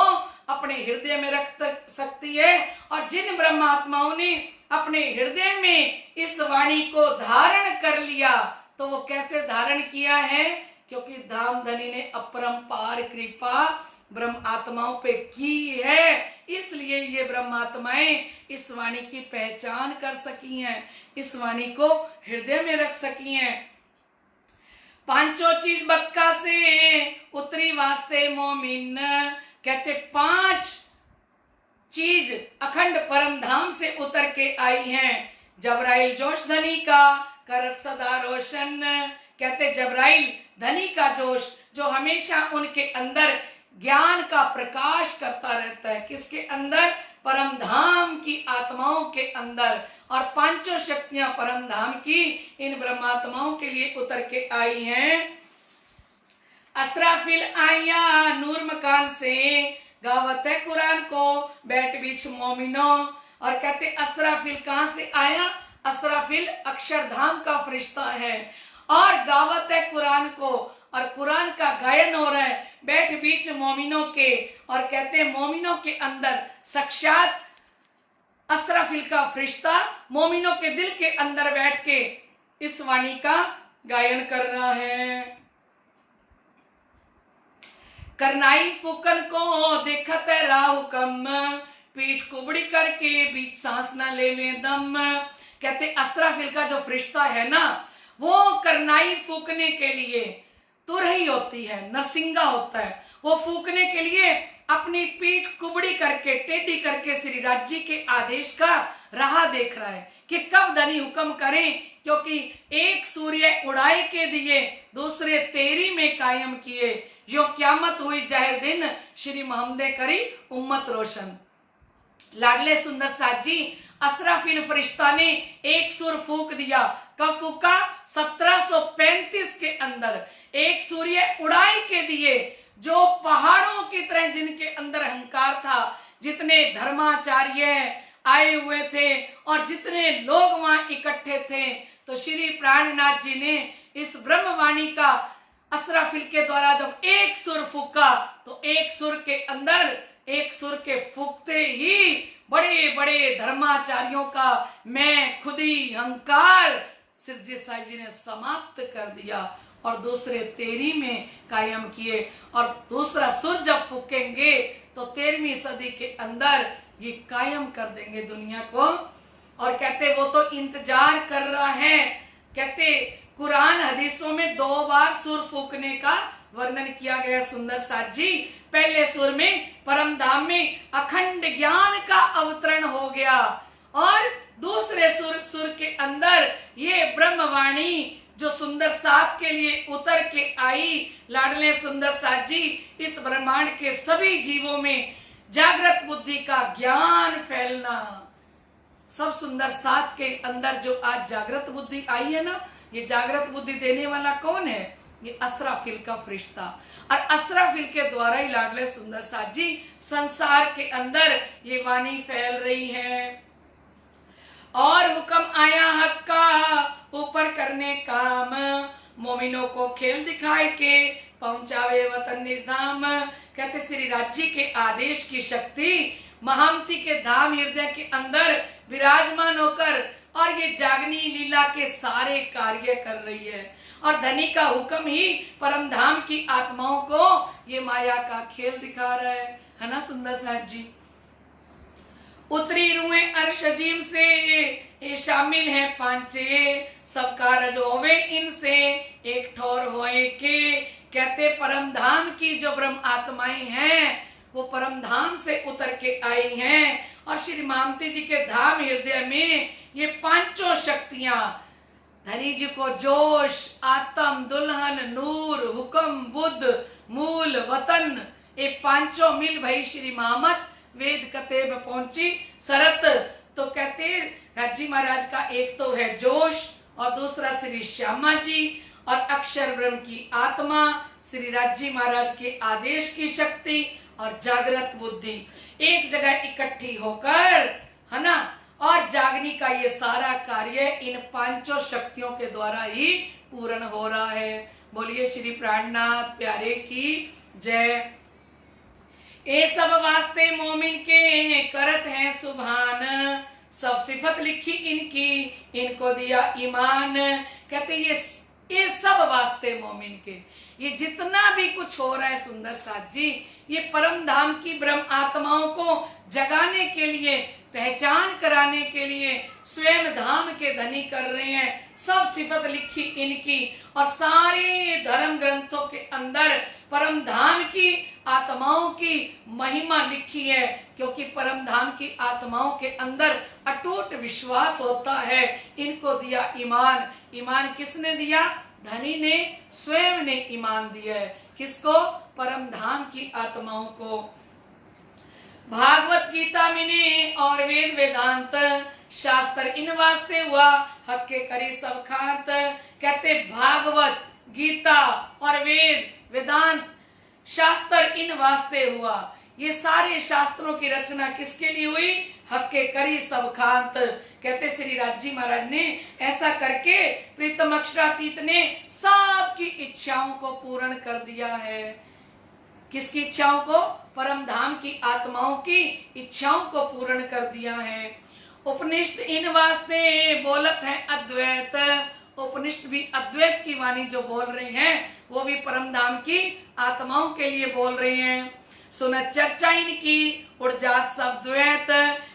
अपने हृदय में रख सकती है। और जिन ब्रह्मात्माओं ने अपने हृदय में इस वाणी को धारण कर लिया, तो वो कैसे धारण किया है? क्योंकि धाम धनी ने अपरंपार कृपा ब्रह्म आत्माओं पे की है, इसलिए ये ब्रह्म आत्माएं इस वाणी की पहचान कर सकी हैं, इस वाणी को हृदय में रख सकी हैं। पांचों चीज बक्का से उतरी वास्ते मोमिन, कहते 5 चीज अखंड परम धाम से उतर के आई हैं। जबराइल जोश धनी का करत सदा रोशन, कहते जबराइल धनी का जोश जो हमेशा उनके अंदर ज्ञान का प्रकाश करता रहता है। किसके अंदर? परम धाम की आत्माओं के अंदर। और 5 शक्तियां परम धाम की इन ब्रह्मात्माओं के लिए उतर के आई हैं। असराफिल आया नूर मकान से, गावत है कुरान को बैठ बीच मोमिनो। और कहते असराफिल कहां से आया? असराफिल अक्षरधाम का फरिश्ता है और गावत है कुरान को, और कुरान का गायन हो रहा है बैठ बीच मोमिनों के। और कहते मोमिनों के अंदर साक्षात असराफिल का फरिश्ता मोमिनों के दिल के अंदर बैठ के इस वाणी का गायन कर रहा है। करनाई फुकन को देखत राहुकम, पीठ कुबड़ी करके बीच सांस ना लेवे दम। कहते असराफिल का जो फरिश्ता है ना, वो करनाई फूकने के लिए तुरही होती है, नरसिंगा होता है, वो फूकने के लिए अपनी पीठ कुबड़ी करके टेढ़ी करके श्री राज जी के आदेश का राह देख रहा है कि कब धनी हुक्म करें, क्योंकि एक सूर्य उड़ाए के दिए, दूसरे तेरी में कायम किए, यो क्यामत हुई जाहिर दिन, श्री मोहम्मद करी उम्मत रोशन। लाडले सुंदर साथ जी, असराफिल फरिश्ता ने एक सुर फूक दिया। कब फूका? 1735 के अंदर। एक सूर्य उड़ाई के दिए, जो पहाड़ों की तरह जिनके अंदर अहंकार था, जितने धर्माचार्य आए हुए थे और जितने लोग वहां इकट्ठे थे, तो श्री प्राणनाथ जी ने इस ब्रह्मवाणी का असराफिल के द्वारा जब एक सुर फूका, तो एक सुर के अंदर, एक सुर के फूकते ही बड़े बड़े धर्माचार्यों का मैं खुदी अहंकार सिरजे साहिब जी ने समाप्त कर दिया और दूसरे तेरी में कायम किए। और दूसरा सुर जब फूकेंगे तो 13वीं सदी के अंदर ये कायम कर देंगे दुनिया को। और कहते वो तो इंतजार कर रहा है। कहते कुरान हदीसों में 2 बार सुर फूकने का वर्णन किया गया सुंदर साथ जी। पहले सुर में परम धाम में अखंड ज्ञान का अवतरण हो गया, और दूसरे सुर के अंदर ये ब्रह्मवाणी जो सुंदर साथ के लिए उतर के आई। लाडले सुंदर साथ जी, इस ब्रह्मांड के सभी जीवों में जागृत बुद्धि का ज्ञान फैलना, सब सुंदर साथ के अंदर जो आज जागृत बुद्धि आई है ना, ये जागृत बुद्धि देने वाला कौन है? ये असराफिल का फरिश्ता। और असराफिल के द्वारा ही लाडले सुंदर साथ जी संसार के अंदर ये वाणी फैल रही है। और हुक्म आया हक का ऊपर करने काम, मोमिनों को खेल दिखाए के पहुंचावे वतन निज धाम। कहते श्री राज जी के आदेश की शक्ति महामती के धाम हृदय के अंदर विराजमान होकर और ये जागनी लीला के सारे कार्य कर रही है। और धनी का हुक्म ही परम धाम की आत्माओं को ये माया का खेल दिखा रहा है ना सुंदर साथ जी। उतरी रुएं अर्श अजीम से, ये शामिल है पांचे, सब कारज होवे इनसे, एक ठोर होए के। कहते परम धाम की जो ब्रह्म आत्माएं हैं, वो परम धाम से उतर के आई हैं। और श्री मामती जी के धाम हृदय में ये 5 शक्तियां, धनी जी को जोश, आत्म, दुल्हन, नूर, हुक्म, बुद्ध, मूल, वतन, ये 5 मिल भई श्री मामत वेद कतेब पहुंची सरत। तो कहते राजी महाराज का एक तो है जोश, और दूसरा श्री श्यामा जी और अक्षर ब्रह्म की आत्मा, श्री राजी महाराज के आदेश की शक्ति और जागृत बुद्धि एक जगह इकट्ठी होकर, है ना, और जागनी का ये सारा कार्य इन 5 शक्तियों के द्वारा ही पूर्ण हो रहा है। बोलिए श्री प्राणनाथ प्यारे की जय। ए सब वास्ते मोमिन के करत हैं सुभान, सब सिफत लिखी इनकी, इनको दिया ईमान। कहते ये सब वास्ते मोमिन के, ये जितना भी कुछ हो रहा है सुंदर साथ जी, ये परम धाम की ब्रह्म आत्माओं को जगाने के लिए, पहचान कराने के लिए स्वयं धाम के धनी कर रहे हैं। सब सिफत लिखी इनकी, और सारे धर्म ग्रंथों के अंदर परम धाम की आत्माओं की महिमा लिखी है, क्योंकि परम धाम की आत्माओं के अंदर अटूट विश्वास होता है। इनको दिया ईमान। ईमान किसने दिया? धनी ने स्वयं ने ईमान दिया है। किसको? परम धाम की आत्माओं को। भागवत गीता मिने और वेद वेदांत, शास्त्र इन वास्ते हुआ, हक के करी सब खात। कहते भागवत गीता और वेद वेदांत शास्त्र इन वास्ते हुआ। ये सारे शास्त्रों की रचना किसके लिए हुई? हक के करी सब खात। कहते श्री राजी महाराज ने ऐसा करके प्रीतम अक्षरातीत ने सबकी इच्छाओं को पूर्ण कर दिया है। किसकी इच्छाओं को? परम धाम की आत्माओं की इच्छाओं को पूर्ण कर दिया है। उपनिषद इन वास्ते बोलत है अद्वैत। उपनिषद भी अद्वैत की वाणी जो बोल रहे हैं, वो भी परम धाम की आत्माओं के लिए बोल रहे हैं। सुन चर्चा इनकी उड़ जात सब द्वैत।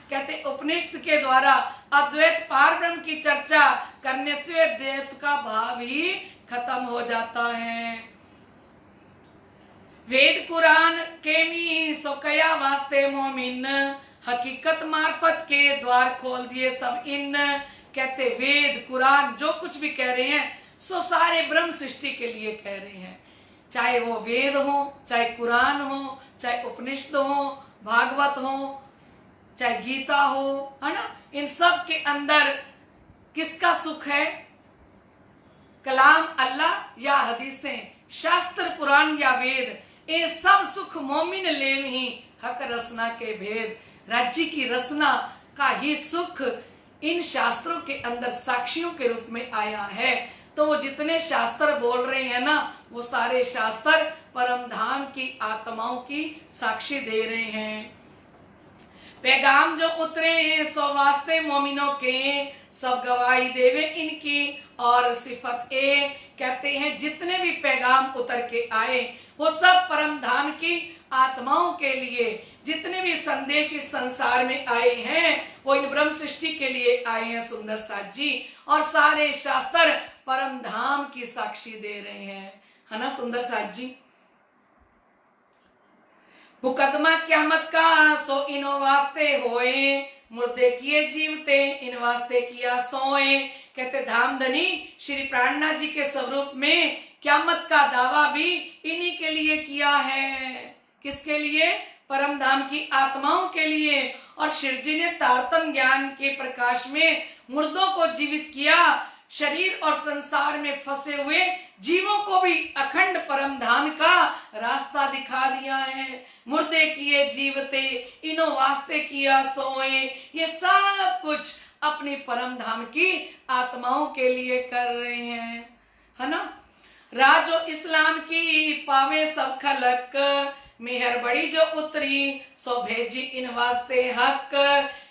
कहते उपनिषद के द्वारा अद्वैत पार ब्रह्म की चर्चा करने से द्वैत का भाव ही खत्म हो जाता है। वेद कुरान के मी सो कया वास्ते मोमिन, हकीकत मार्फत के द्वार खोल दिए सब इन। कहते वेद कुरान जो कुछ भी कह रहे हैं सो सारे ब्रह्म सृष्टि के लिए कह रहे हैं, चाहे वो वेद हो, चाहे कुरान हो, चाहे उपनिषद हो, भागवत हो, चाहे गीता हो, है ना। इन सब के अंदर किसका सुख है? कलाम अल्लाह या हदीसें, शास्त्र पुराण या वेद, ये सब सुख मोमिन लेम ही हक रसना के भेद। राज्य की रसना का ही सुख इन शास्त्रों के अंदर साक्षियों के रूप में आया है। तो वो जितने शास्त्र बोल रहे हैं ना, वो सारे शास्त्र परम धाम की आत्माओं की साक्षी दे रहे हैं। पैगाम जो उतरे सो वास्ते मोमिनों के, सब गवाही देवे इनकी और सिफत ए। कहते हैं जितने भी पैगाम उतर के आए वो सब परम धाम की आत्माओं के लिए, जितने भी संदेश इस संसार में आए हैं वो इन ब्रह्म सृष्टि के लिए आए हैं सुंदर साथ जी। और सारे शास्त्र परम धाम की साक्षी दे रहे हैं, है ना सुंदर साथ जी। मुकदमा क्यामत का सो इनो वास्ते होए, मुर्दे किए जीवते इन वास्ते किया सोए। कहते धामधनी श्री प्राणनाथ जी के स्वरूप में क्यामत का दावा भी इन्हीं के लिए किया है। किसके लिए? परम धाम की आत्माओं के लिए। और शिव जी ने तारतम ज्ञान के प्रकाश में मुर्दों को जीवित किया, शरीर और संसार में फंसे हुए जीवों को भी अखंड परम धाम का रास्ता दिखा दिया है। मुर्दे किए जीवते इनो वास्ते किया सोए, ये सब कुछ अपनी परम धाम की आत्माओं के लिए कर रहे हैं, है ना। राजो इस्लाम की पावे सब खलक, मेहर बड़ी जो उतरी सो भेजी इन वास्ते हक।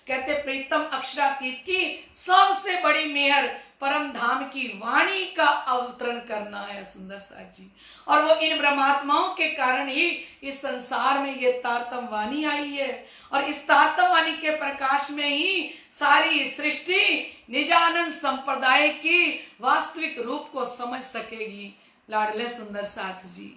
कहते प्रीतम अक्षरातीत की सबसे बड़ी मेहर परम धाम की वाणी का अवतरण करना है सुंदर साथ जी। और वो इन ब्रह्मात्माओं के कारण ही इस संसार में ये तारतम वाणी आई है। और इस तारतम वाणी के प्रकाश में ही सारी सृष्टि निजानंद संप्रदाय की वास्तविक रूप को समझ सकेगी लाडले सुंदर साथ जी,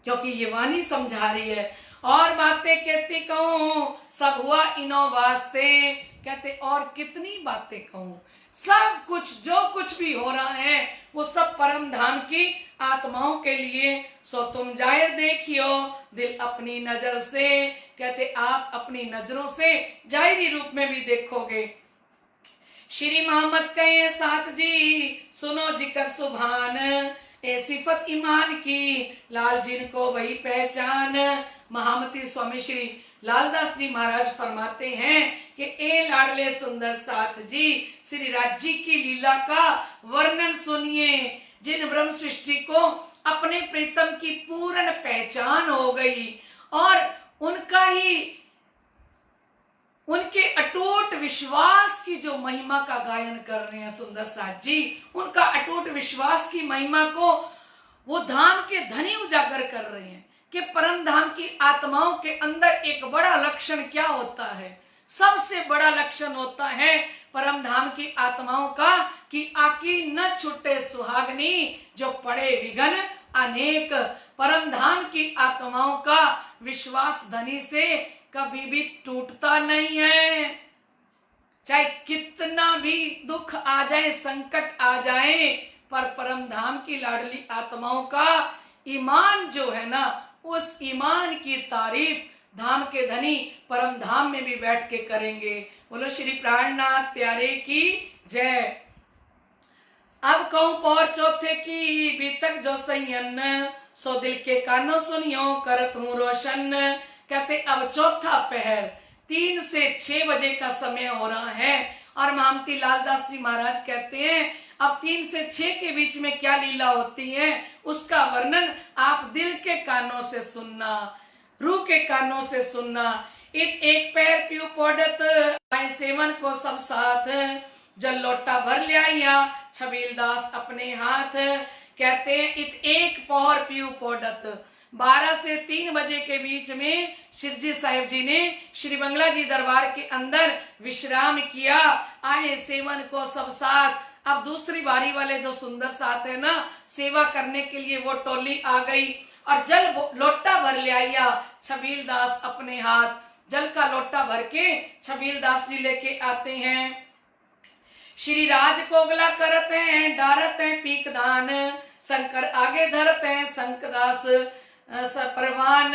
क्योंकि ये वाणी समझा रही है। और बातें कहती कहूं सब हुआ इनो वास्ते। कहते और कितनी बातें कहूं, सब कुछ जो कुछ भी हो रहा है वो सब परम धाम की आत्माओं के लिए। सो तुम जाहिर देखियो दिल अपनी नजर से। कहते आप अपनी नजरों से जाहिरी रूप में भी देखोगे। श्री मोहम्मद कहे साथ जी सुनो जिक्र सुभान, ए सिफत ईमान की लाल जिनको वही पहचान। महामती स्वामी श्री लालदास जी महाराज फरमाते हैं कि ए लाडले सुंदर साथ जी श्री राज्य की लीला का वर्णन सुनिए। जिन ब्रह्म सृष्टि को अपने प्रीतम की पूर्ण पहचान हो गई और उनका ही उनके अटूट विश्वास की जो महिमा का गायन कर रहे हैं सुंदर साथ जी, उनका अटूट विश्वास की महिमा को वो धाम के धनी उजागर कर रहे हैं कि परम धाम की आत्माओं के अंदर एक बड़ा लक्षण क्या होता है। सबसे बड़ा लक्षण होता है परम धाम की आत्माओं का कि आकी न छुटे सुहागनी जो पड़े विघन अनेक। परम धाम की आत्माओं का विश्वास धनी से कभी भी टूटता नहीं है। चाहे कितना भी दुख आ जाए, संकट आ जाए, पर परम धाम की लाडली आत्माओं का ईमान जो है ना, उस ईमान की तारीफ धाम के धनी परम धाम में भी बैठ के करेंगे। बोलो श्री प्राणनाथ प्यारे की जय। अब कहूं पौर चौथे की बीतक जो सैयन, सो दिल के कानों सुनियो करत हूं रोशन। कहते अब चौथा पहर 3 से 6 बजे का समय हो रहा है और महामती लालदास जी महाराज कहते हैं अब 3 से 6 के बीच में क्या लीला होती है उसका वर्णन आप दिल के कानों से सुनना, रूह के कानों से सुनना। इत एक पैर पीऊ पौडत आए सेवन को सब साथ, जल लोटा भर लिया छबील दास अपने हाथ। कहते हैं इत एक पौर पीऊ पौडत, 12 से 3 बजे के बीच में शिरजी साहिब जी ने श्री बंगला जी दरबार के अंदर विश्राम किया। आए सेवन को सब साथ। अब दूसरी बारी वाले जो सुंदर साथ है ना, सेवा करने के लिए वो टोली आ गई और जल लोटा भर ले आया छबील दास अपने हाथ। जल का लोटा भर के छबील दास जी लेके आते हैं। श्री राज कोगला करते हैं, डारत हैं पीक दान, शंकर आगे धरते हैं शंकदास परवान।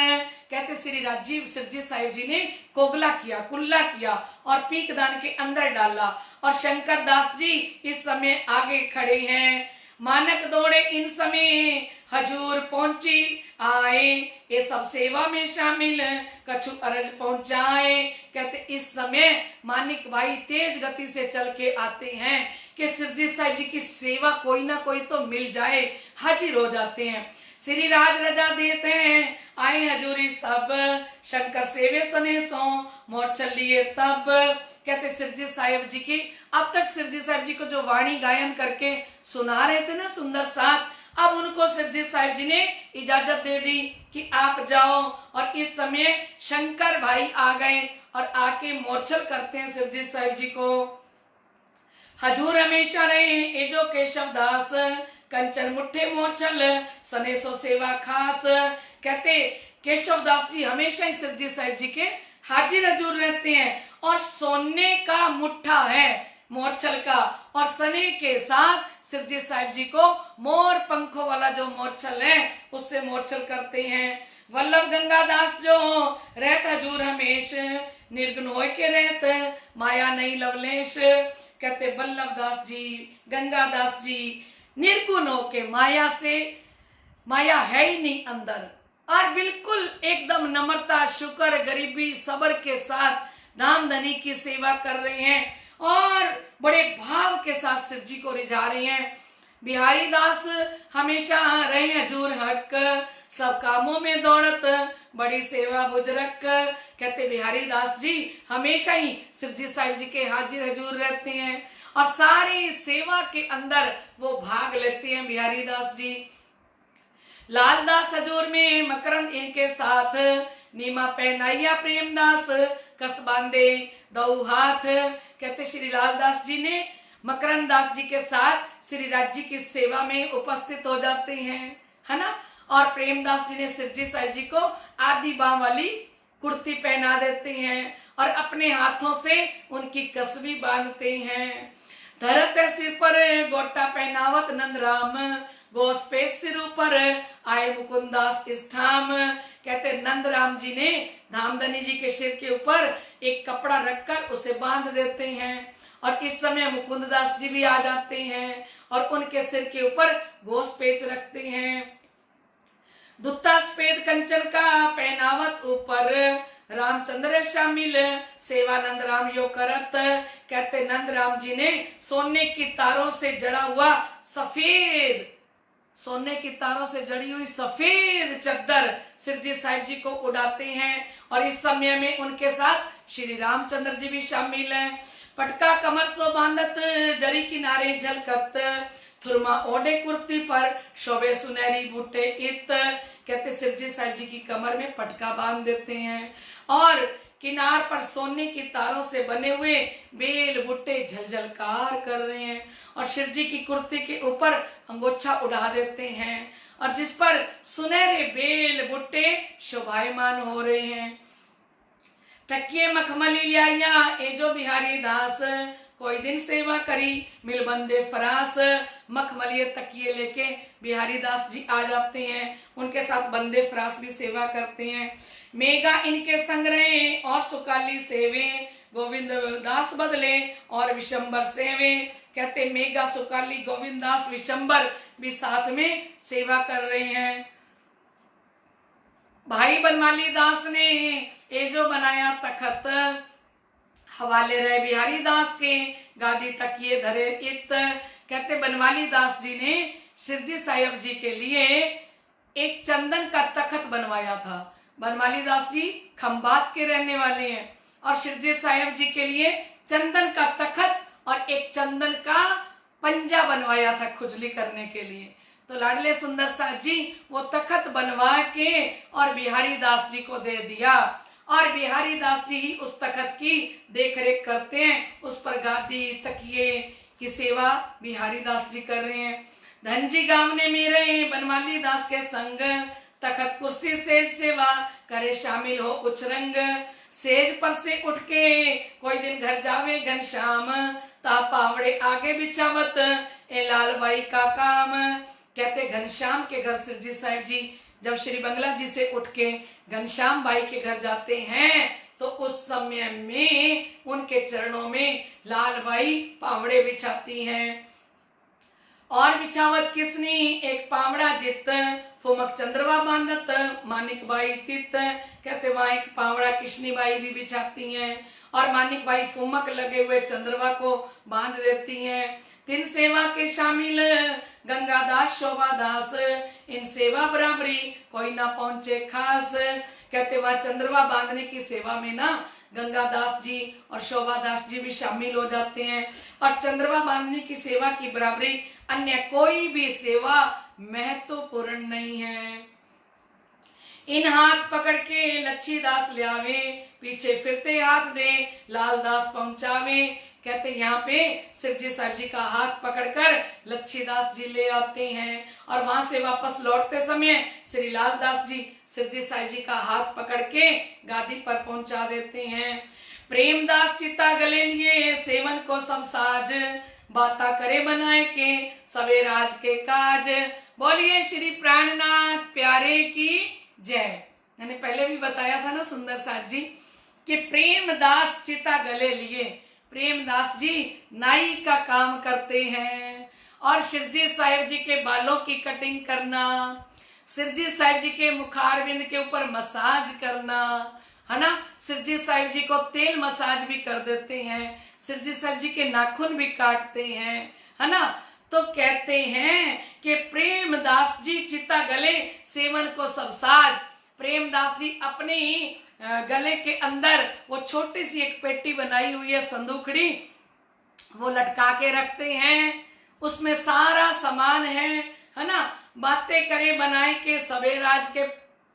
कहते श्री राजीव शिरजी साहिब जी ने कोगला किया, कुल्ला किया और पीक दान के अंदर डाला और शंकर दास जी इस समय आगे खड़े हैं। मानक दौड़े इन समय हजूर पहुंची आए, ये सब सेवा में शामिल कछु अरज पहुंचाए। कहते इस समय मानिक भाई तेज गति से चल के आते हैं कि शिरजी साहिब जी की सेवा कोई ना कोई तो मिल जाए, हाजिर हो जाते हैं। श्री राज रजा देते हैं, आए हजूरी सब, शंकर सेवे सने सो मोर चलिए तब। कहते शिरजी साहिब जी की अब तक शिरजी साहिब जी को जो वाणी गायन करके सुना रहे थे ना सुंदर साथ, अब उनको शिरजी साहिब जी ने इजाजत दे दी कि आप जाओ। और इस समय शंकर भाई आ गए और आके मोर्छल करते हैं शिरजी साहिब जी को। हजूर हमेशा रहे एजो केशव दास, कंचन मुठ्ठे मोर्छल सने सो सेवा खास। कहते केशव दास जी हमेशा ही शिरजी साहिब जी के हाजिर हजूर रहते हैं और सोने का मुट्ठा है मोरछल का, और सने के साथ शिरजी साहिब जी को मोर पंखों वाला जो मोरछल है उससे मोरछल करते हैं। वल्लभ गंगादास जो रहत हजूर हमेश, निर्गुण होय के रहत माया नहीं लवलेश। कहते वल्लभ दास जी, गंगादास जी निर्गुण हो के माया से, माया है ही नहीं अंदर, और बिल्कुल एकदम नम्रता, शुक्र, गरीबी, सब्र के साथ धाम धनी की सेवा कर रहे हैं और बड़े भाव के साथ शिव जी को रिझा रहे हैं। बिहारी दास हमेशा रहे हजूर हक, सब कामों में दौड़त बड़ी सेवा बुजरक। कहते बिहारी दास जी हमेशा ही शिवजी साहिब जी के हाजिर हजूर रहते हैं और सारी सेवा के अंदर वो भाग लेते हैं बिहारी दास जी। लालदास हजूर में मकरंद इनके साथ, नीमा पहनाइया प्रेमदास कस बांधे दऊ हाथ। कहते श्री लालदास जी ने मकरंद दास जी के साथ श्री राज जी की सेवा में उपस्थित हो जाते हैं, है ना। और प्रेमदास जी ने शिवजी साहिब जी को आधी बाह वाली कुर्ती पहना देते हैं और अपने हाथों से उनकी कसबी बांधते हैं। धरत सिर पर गोटा पहनावत नंदराम, गोस पे सिर ऊपर आए मुकुंदास इष्ठाम। कहते नंदराम जी ने धामधनी जी के सिर के ऊपर एक कपड़ा रखकर उसे बांध देते हैं और इस समय मुकुंददास जी भी आ जाते हैं और उनके सिर के ऊपर गोस पेच रखते हैं। दुत्ता सफेद कंचन का पहनावत ऊपर, रामचंद्र शामिल सेवा नंदराम यो करत। कहते नंदराम जी ने सोने की तारों से जड़ा हुआ सफेद, सोने की तारों से जड़ी हुई सफेद चद्दर शिवजी साहिब जी को उड़ाते हैं और इस समय में उनके साथ श्री रामचंद्र जी भी शामिल हैं। पटका कमर सो बांधत जरी किनारे झलकत, थुरमा ओढ़े कुर्ती पर शोभे सुनहरी बूटे इत। कहते शिवजी साहिब जी की कमर में पटका बांध देते हैं और किनार पर सोने की तारों से बने हुए बेल बुट्टे झलझलकार कर रहे हैं और शिव जी की कुर्ती के ऊपर अंगोछा उड़ा देते हैं और जिस पर सुनहरे बेल बुट्टे शोभायमान हो रहे हैं। तकिए मखमली लिया एजो बिहारी दास, कोई दिन सेवा करी मिल बंदे फरास। मखमलिये तकिए लेके बिहारी दास जी आ जाते हैं, उनके साथ बंदे फरास भी सेवा करते हैं। मेघा इनके संग रहे और सुकाली सेवे, गोविंद दास बदले और विशंबर सेवे। कहते मेघा सुकाली गोविंद दास विशंबर भी साथ में सेवा कर रहे हैं। भाई बनमाली दास ने ये जो बनाया तखत, हवाले रहे बिहारी दास के गादी तकिए धरे इत। कहते बनमाली दास जी ने शिवजी साहिब जी के लिए एक चंदन का तखत बनवाया था। बनमाली दास जी खंबात के रहने वाले हैं और शिवजी साहिब जी के लिए चंदन का तखत और एक चंदन का पंजा बनवाया था खुजली करने के लिए। तो लाडले सुंदर साथ जी वो तखत बनवा के और बिहारी दास जी को दे दिया और बिहारी दास जी ही उस तखत की देख रेख करते हैं। उस पर गादी तकिए की सेवा बिहारी दास जी कर रहे हैं। धन जी गांव ने मेरे बनमाली दास के संग तखत कुर्सी सेज सेवा करे शामिल हो उच्च रंग। सेज पर से उठ के कोई दिन घर जावे घनश्याम ता पावड़े आगे बिछावत ए लाल बाई का काम। कहते घनश्याम के घर सिरजी साहिब जी जब श्री बंगला जी से उठ के घनश्याम बाई के घर जाते हैं तो उस समय में उनके चरणों में लाल बाई पावड़े बिछाती हैं। और बिछावत किसनी एक पावड़ा जित फुमक चंद्रवा बांधत मानिक बाई तित। कहते वहां एक पावड़ा किशनी बाई भी बिछाती हैं और मानिक बाई फुमक लगे हुए चंद्रवा को बांध देती हैं। तीन सेवा के शामिल गंगादास शोभादास इन सेवा बराबरी कोई ना पहुंचे खास। कहते वह चंद्रवा बांधने की सेवा में ना गंगादास जी और शोभादास जी भी शामिल हो जाते हैं और चंद्रवा बांधने की सेवा की बराबरी अन्य कोई भी सेवा महत्वपूर्ण नहीं है। इन हाथ पकड़ के लच्छीदास ले आवे पीछे फिरते हाथ दे लालदास पहुंचावे। कहते यहाँ पे सिरजी साहिब जी का हाथ पकड़कर लच्छीदास जी ले आते हैं और वहां से वापस लौटते समय श्री लालदास जी सिरजी साहिब जी का हाथ पकड़ के गादी पर पहुंचा देते हैं। प्रेमदास चिता गले लिए सेवन को सब साज बाता करे बनाए के सवे राज के काज। बोलिए श्री प्राणनाथ प्यारे की जय। मैंने पहले भी बताया था ना सुंदर साथ जी कि प्रेमदास चिता गले लिए प्रेमदास जी नाई का काम करते हैं और सिरजी साहिब जी के बालों की कटिंग करना, सिरजी साहिब जी के मुखारविंद के ऊपर मसाज करना है ना। सिरजी साहिब जी को तेल मसाज भी कर देते हैं, सिरजी साहिब जी के नाखून भी काटते हैं है ना। तो कहते हैं कि प्रेमदास जी चिता गले सेवन को सब साज। प्रेमदास जी अपने गले के अंदर वो छोटी सी एक पेटी बनाई हुई है संदूकड़ी वो लटका के रखते हैं, उसमें सारा सामान है ना। बातें करे बनाए के सवेराज के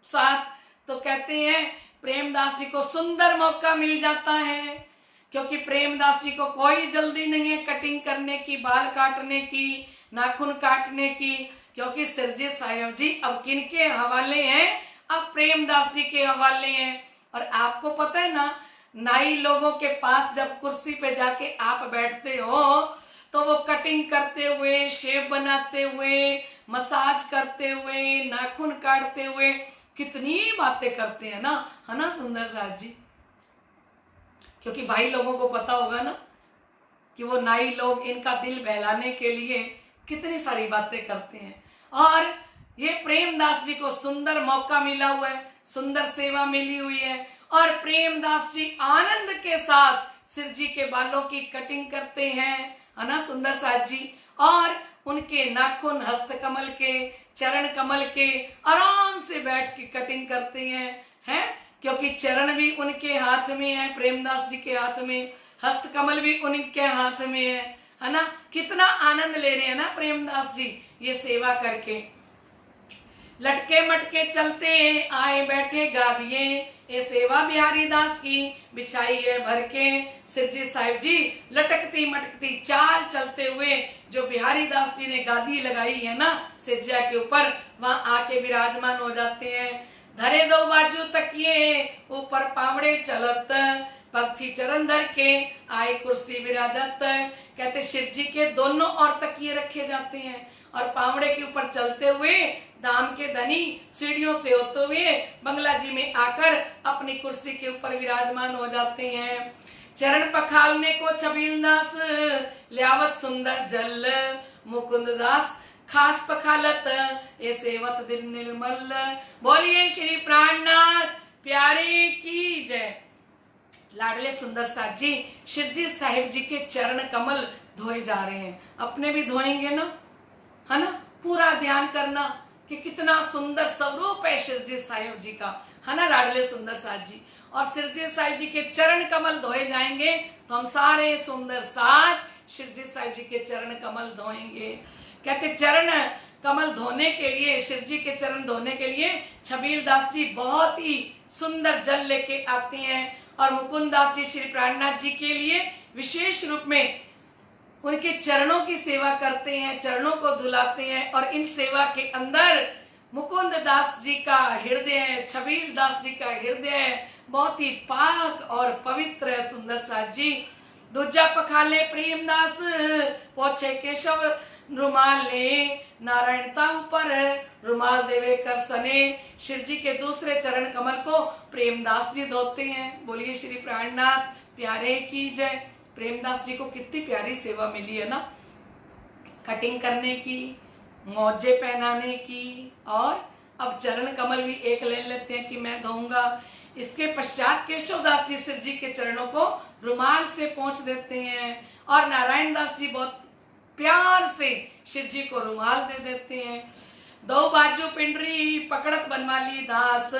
साथ। तो कहते हैं प्रेमदास जी को सुंदर मौका मिल जाता है क्योंकि प्रेमदास जी को कोई जल्दी नहीं है कटिंग करने की, बाल काटने की, नाखून काटने की, क्योंकि सिरजी साहिब जी अब किनके हवाले हैं, अब प्रेमदास जी के हवाले हैं। और आपको पता है ना नाई लोगों के पास जब कुर्सी पे जाके आप बैठते हो तो वो कटिंग करते हुए, शेव बनाते हुए, मसाज करते हुए, नाखून काटते हुए कितनी बातें करते हैं ना, है ना सुंदर साथ जी। क्योंकि भाई लोगों को पता होगा ना कि वो नाई लोग इनका दिल बहलाने के लिए कितनी सारी बातें करते हैं। और ये प्रेमदास जी को सुंदर मौका मिला हुआ है, सुंदर सेवा मिली हुई है और प्रेमदास जी आनंद के साथ सिरजी के बालों की कटिंग करते हैं है ना सुंदर साथ जी। और उनके नाखून हस्त कमल के, चरण कमल के आराम से बैठ के कटिंग करते हैं क्योंकि चरण भी उनके हाथ में है, प्रेमदास जी के हाथ में, हस्त कमल भी उनके हाथ में है ना। कितना आनंद ले रहे हैं ना प्रेमदास जी ये सेवा करके। लटके मटके चलते आए बैठे गादिए ये सेवा बिहारी दास की बिछाई है भर के। सिरजी साहिब जी लटकती मटकती चाल चलते हुए जो बिहारी दास जी ने गादी लगाई है ना सिरजिया के ऊपर, वहां आके विराजमान हो जाते हैं। धरे दो बाजू तकिए ऊपर पावड़े चलत पगथी चरण धर के आए कुर्सी विराजत। कहते शिव जी के दोनों ओर तकिए रखे जाते हैं और पावड़े के ऊपर चलते हुए धाम के धनी सीढ़ियों से होते हुए बंगला जी में आकर अपनी कुर्सी के ऊपर विराजमान हो जाते हैं। चरण पखालने को छबील दास लियावत सुंदर जल मुकुंद दास खास पखालत ये सेवत दिल निर्मल। बोलिए श्री प्राणनाथ प्यारे की जय। लाडले सुंदर साथ जी शिवजी साहिब जी के चरण कमल धोए जा रहे हैं, अपने भी धोएंगे ना, है ना। पूरा ध्यान करना कि कितना सुंदर स्वरूप है शिवजी साहिब जी का, है ना लाडले सुंदर साथ जी। और शिवजी साहिब जी के चरण कमल धोए जाएंगे तो हम सारे सुंदर साथ शिवजी साहिब जी के चरण कमल धोएंगे। कहते चरण कमल धोने के लिए, शिव जी के चरण धोने के लिए छबील दास जी बहुत ही सुंदर जल लेके आते हैं और मुकुंद दास जी श्री प्राणनाथ जी के लिए विशेष रूप में उनके चरणों की सेवा करते हैं, चरणों को धुलाते हैं। और इन सेवा के अंदर मुकुंद दास जी का हृदय है, छबील दास जी का हृदय है, बहुत ही पाक और पवित्र है। सुंदर साथ जी दूजा पखाले प्रेमदास पोछे केशव रुमाल ले, नारायणता ऊपर रुमाल देवे कर सने। शिव जी के दूसरे चरण कमल को प्रेमदास जी धोते हैं। बोलिए श्री प्राणनाथ प्यारे की जय। प्रेमदास जी को कितनी प्यारी सेवा मिली है ना, कटिंग करने की, मौजे पहनाने की, और अब चरण कमल भी एक ले लेते हैं कि मैं धोऊंगा। इसके पश्चात केशव दास जी शिव जी के चरणों को रुमाल से पोंछ देते हैं और नारायण दास जी बहुत प्यार से शिव जी को रुमाल दे देते हैं। दो बाजू पिंडरी पकड़त बनमाली दास,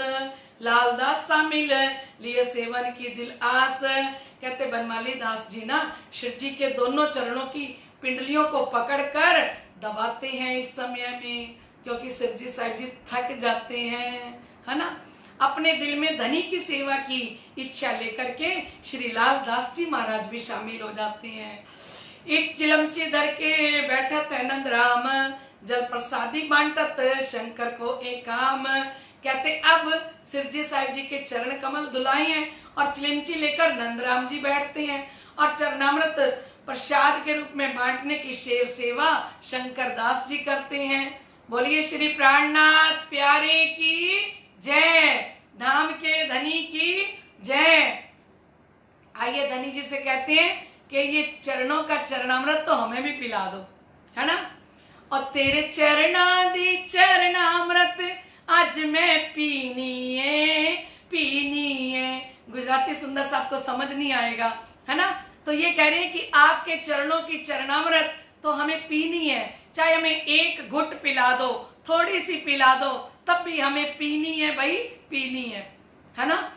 लाल दास शामिल लिए सेवन की दिल आस। कहते बनमाली दास जी ना शिव जी के दोनों चरणों की पिंडलियों को पकड़कर दबाते हैं इस समय में, क्योंकि शिव जी साहब जी थक जाते हैं, है ना। अपने दिल में धनी की सेवा की इच्छा लेकर के श्री लाल दास जी महाराज भी शामिल हो जाते हैं। एक चिलमची धर के बैठत है नंद राम, जल प्रसादी बांटत शंकर को एक काम। कहते अब शिव जी साहिब जी के चरण कमल धुलाए हैं और चिलमची लेकर नंदराम जी बैठते हैं और चरणामृत प्रसाद के रूप में बांटने की सेवा शंकर दास जी करते हैं। बोलिए श्री प्राणनाथ प्यारे की जय, धाम के धनी की जय। आइए धनी जी से कहते हैं कि ये चरणों का चरणामृत तो हमें भी पिला दो, है ना। और तेरे चरणादि चरणामृत आज मैं पीनी है। गुजराती सुंदर साहब को समझ नहीं आएगा, है ना। तो ये कह रहे हैं कि आपके चरणों की चरणामृत तो हमें पीनी है, चाहे हमें एक घुट पिला दो, थोड़ी सी पिला दो, तब भी हमें पीनी है भाई, पीनी है ना।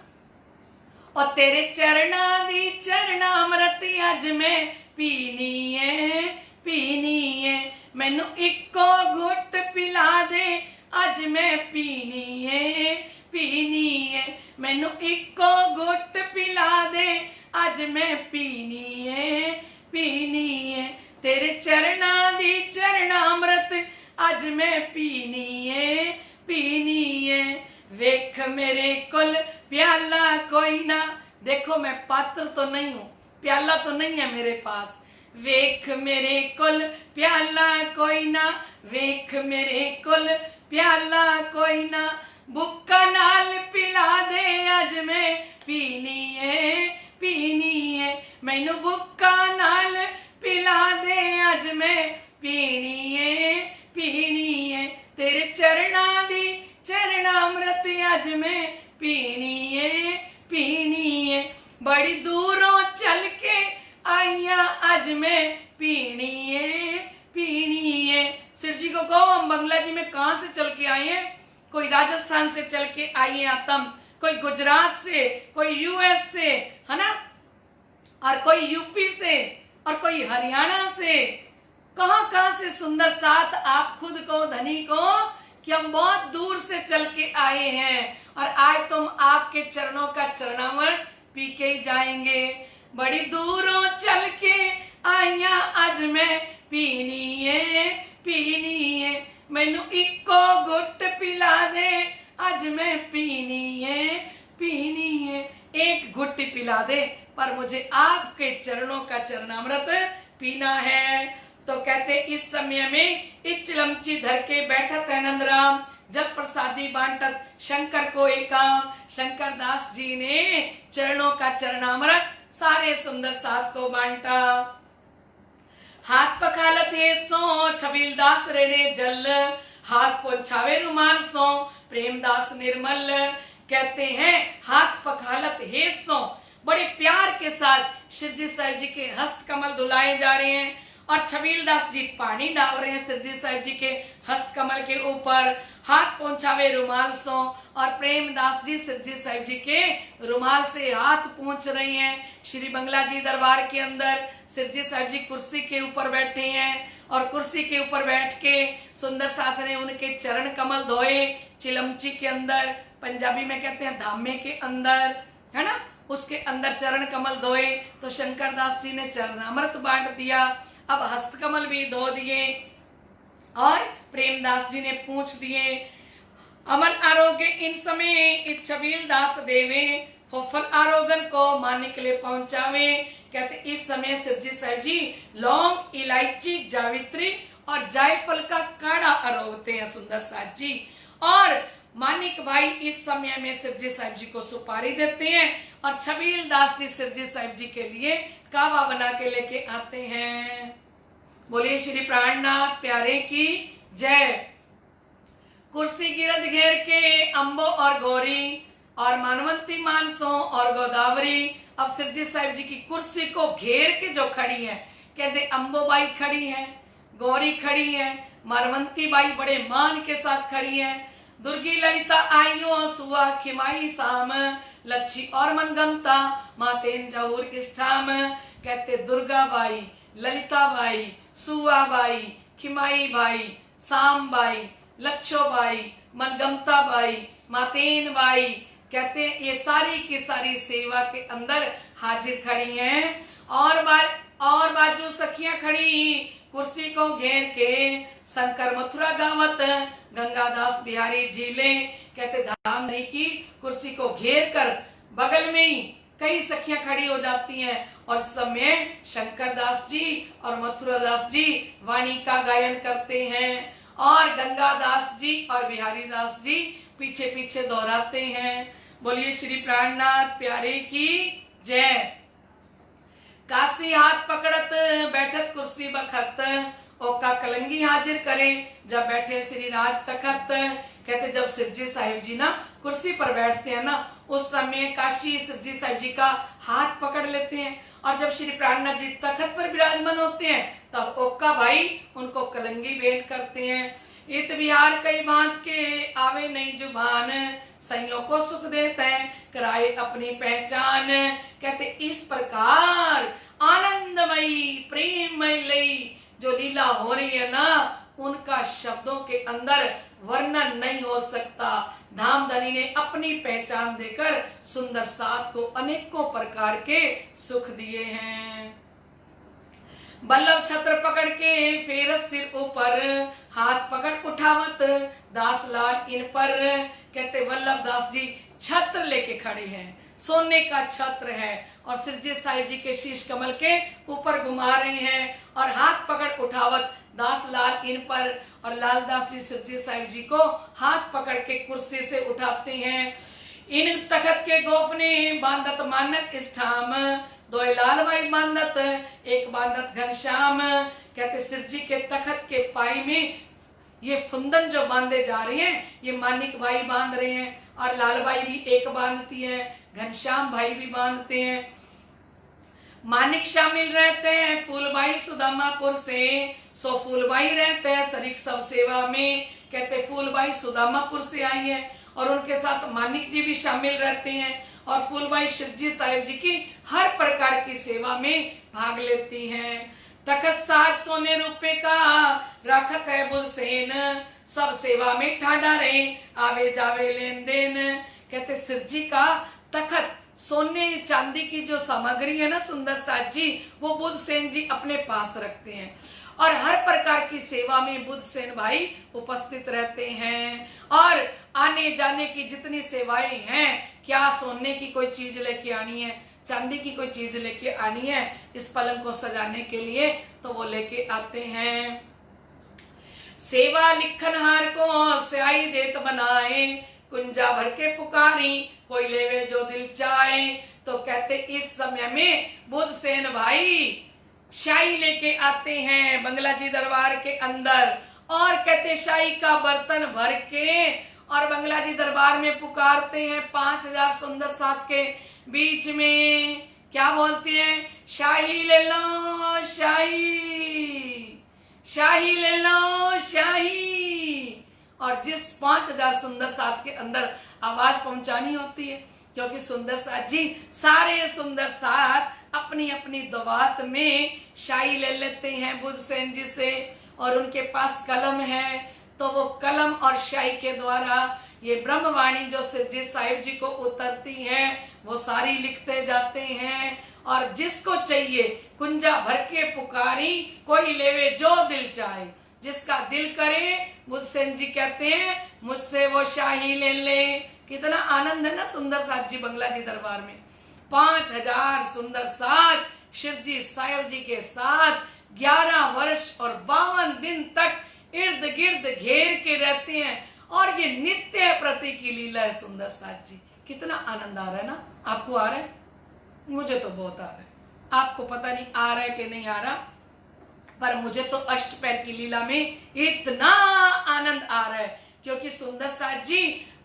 और तेरे चरणादि चरणामृत आज मैं पीनी है, मैनू इको घुट पिला दे आज मैं पीनी है, मैनू इको घुट पिला दे आज मैं पीनी है। तेरे चरणादि चरणामृत आज मैं पीनी है। वेख मेरे कुल प्याला कोई ना, देखो मैं पात्र तो नहीं हूँ, प्याला तो नहीं है मेरे पास। वेख मेरे कुल प्याला कोई ना, वेख मेरे कुल प्याला कोई ना, बुक्का नाल पिला दे आज मैं पीनी है, मैनू बुक्का नाल पिला दे आज मैं पीनी है। तेरे चरणादि चरणामृत आज मैं पीनी है। बड़ी दूरों चल के आइया आज मैं पीनी है। शिव जी को कहो हम बंगला जी में कहां से चल के आए हैं। कोई राजस्थान से चल के आए हैं आतम, कोई गुजरात से, कोई यूएस से, है ना, और कोई यूपी से, और कोई हरियाणा से। कहां से सुंदर साथ आप खुद को धनी को कि हम बहुत दूर से चल के आए हैं और आज तुम आपके चरणों का चरणामृत पी के ही जाएंगे। बड़ी दूरों चल के आइया आज मैं पीनी है, मैनू इको घुट पिला दे आज मैं पीनी है। एक घुट पिला दे पर मुझे आपके चरणों का चरणामृत पीना है। तो कहते इस समय में इस चिलमची धर के बैठत है नंदराम, जब प्रसादी बांटत शंकर को एकाम। शंकर दास जी ने चरणों का चरणामृत सारे सुंदर साथ को बांटा। हाथ पखालत हेत सो छबील दास रेने जल, हाथ पोछावे रुमाल सो प्रेमदास निर्मल। कहते हैं हाथ पखालत हेत सो, बड़े प्यार के साथ शिव जी साहिब जी के हस्त कमल धुलाए जा रहे हैं और छबील दास जी पानी डाल रहे हैं शिव जी साहिब जी के हस्त कमल के ऊपर। हाथ पहुंचावे रुमाल सो, और प्रेमदास जी शिव जी साहिब जी के रुमाल से हाथ पहुंच रही हैं। श्री बंगला जी दरबार के अंदर शिव जी साहिब जी कुर्सी के ऊपर बैठे हैं और कुर्सी के ऊपर बैठ के सुंदर साथ ने उनके चरण कमल धोए चिलमची के अंदर, पंजाबी में कहते हैं धामे के अंदर, है ना, उसके अंदर चरण कमल धोए। तो शंकर दास जी ने चरणामृत बांट दिया। अब हस्तकमल भी धो दिए और प्रेमदास जी ने पूछ दिए। अमन आरोग्य इन समय इत छबील दास देवे, फोफल आरोगन को मानिक ले पहुंचावे। कहते इस समय सिरजी साहिब जी लौंग, इलायची, जावित्री और जायफल का काढ़ा आरोगते हैं सुंदर साथ जी। और मानिक भाई इस समय में सिरजी साहिब जी को सुपारी देते हैं और छबील दास जी सिरजी साहिब जी के लिए कावा बना के लेके आते हैं। बोलिए श्री प्राणनाथ प्यारे की जय। कुर्सी गिरद घेर के अंबो और गौरी और मानवंती मानसो और गोदावरी। अब सिरजी साहिब जी की कुर्सी को घेर के जो खड़ी है, कहते अंबो बाई खड़ी है, गौरी खड़ी है, मानवंती बाई बड़े मान के साथ खड़ी है, दुर्गी ललिता आइयो सुआ खिमाई साम, लच्छी और मनगमता मातेन जहूर इष्ठाम। कहते दुर्गा बाई, ललिता बाई, सुआ बाई, खिमाई बाई, साम बाई, लच्छो बाई, मनगमता बाई, मातेन बाई, कहते ये सारी की सारी सेवा के अंदर हाजिर खड़ी हैं। और बाजू सखियां खड़ी कुर्सी को घेर के, शंकर मथुरा गावत गंगादास बिहारी झीले। कहते धाम नहीं की कुर्सी को घेर कर बगल में ही कई सखियां खड़ी हो जाती हैं और समय शंकर दास जी और मथुरा दास जी वाणी का गायन करते हैं और गंगादास जी और बिहारी दास जी पीछे पीछे दोहराते हैं। बोलिए श्री प्राणनाथ प्यारे की जय। काशी हाथ पकड़त बैठत कुर्सी बखत, ओका कलंगी हाजिर करे जब बैठे श्री राज तखत। कहते जब सिरजी साहिब जी ना कुर्सी पर बैठते हैं ना, उस समय काशी सिरजी साहिब जी का हाथ पकड़ लेते हैं और जब श्री प्राणनाथ जी तखत पर विराजमान होते हैं तब ओका भाई उनको कलंगी भेंट करते हैं। इत बिहार कई बात के आवे नहीं जुबान, सैयों को सुख देते हैं कराए अपनी पहचान। कहते इस प्रकार आनंदमयी प्रेममयी जो लीला हो रही है ना, उनका शब्दों के अंदर वर्णन नहीं हो सकता। धामधनी ने अपनी पहचान देकर सुंदर साथ को अनेकों प्रकार के सुख दिए हैं। बल्लभ छत्र पकड़ के फेरत सिर ऊपर, हाथ पकड़ उठावत दास लाल इन पर। कहते वल्लभ दास जी छत्र लेके खड़े हैं, सोने का छत्र है और सिरजी साहिब जी के शीश कमल के ऊपर घुमा रहे हैं और हाथ पकड़ उठावत दास लाल इन पर। और लाल दास जी सिरजी साहिब जी को हाथ पकड़ के कुर्सी से उठाते हैं। इन तखत के गोफने बांधत मानक स्थाम, दो लाल बाई बांधत एक बांधत घनश्याम। कहते सिरजी के तखत के पाई में ये फुंदन जो बांधे जा रहे हैं, ये मानिक भाई बांध रहे हैं और लाल बाई भी एक बांधती है, घनश्याम भाई भी बांधते हैं। मानिक शामिल रहते हैं फूलबाई सुदामापुर से, सो फूलबाई रहते हैं सरीक सब सेवा में। कहते फूलबाई सुदामापुर से आई है और उनके साथ मानिक जी भी शामिल रहते हैं और फूलबाई सिरजी साहिब जी की हर प्रकार की सेवा में भाग लेती हैं। तखत साथ सोने रुपए का रखत है बुलसेन, सब सेवा में ठाडा रहे आवे जावे लेन देन। कहते सिरजी का तखत सोने चांदी की जो सामग्री है ना सुंदर साथ जी, वो बुद्ध सेन जी अपने पास रखते हैं और हर प्रकार की सेवा में बुद्ध सेन भाई उपस्थित रहते हैं। और आने जाने की जितनी सेवाएं हैं, क्या सोने की कोई चीज लेके आनी है, चांदी की कोई चीज लेके आनी है इस पलंग को सजाने के लिए, तो वो लेके आते हैं। सेवा लिखनहार को स्याही देत बनाए, कुंजा भर के पुकारी कोई लेवे जो दिल चाहे। तो कहते इस समय में बुद्ध सेन भाई शाही लेके आते हैं बंगला जी दरबार के अंदर और कहते शाही का बर्तन भर के और बंगला जी दरबार में पुकारते हैं 5000 सुंदर साथ के बीच में। क्या बोलते हैं? शाही ले लो शाही, शाही ले लो शाही। और जिस 5000 सुंदर साथ के अंदर आवाज पहुंचानी होती है, क्योंकि सुंदर साथ जी सारे सुंदर साथ अपनी अपनी दवात में शाही ले लेते हैं बुद्ध सेन जी से और उनके पास कलम है, तो वो कलम और स्याही के द्वारा ये ब्रह्मवाणी जो सिरजी साहिब जी को उतरती है वो सारी लिखते जाते हैं। और जिसको चाहिए कुंजा भर के पुकारी, कोई लेवे जो दिल चाहे। जिसका दिल करे, बुद्धसेन जी कहते हैं मुझसे वो शाही ले ले। कितना आनंद है ना सुंदर साथ जी बंगला जी दरबार में। 5000 सुंदर साथ शिवजी साहिब जी के साथ 11 वर्ष और 52 दिन तक इर्द गिर्द घेर के रहते हैं। और ये नित्य प्रति की लीला है सुंदर साथ जी। कितना आनंद आ रहा है ना। आपको आ रहा है? मुझे तो बहुत आ रहा है। आपको पता नहीं आ रहा है कि नहीं आ रहा, पर मुझे तो अष्टपैर की लीला में इतना आनंद आ रहा है, क्योंकि सुंदर साथ जी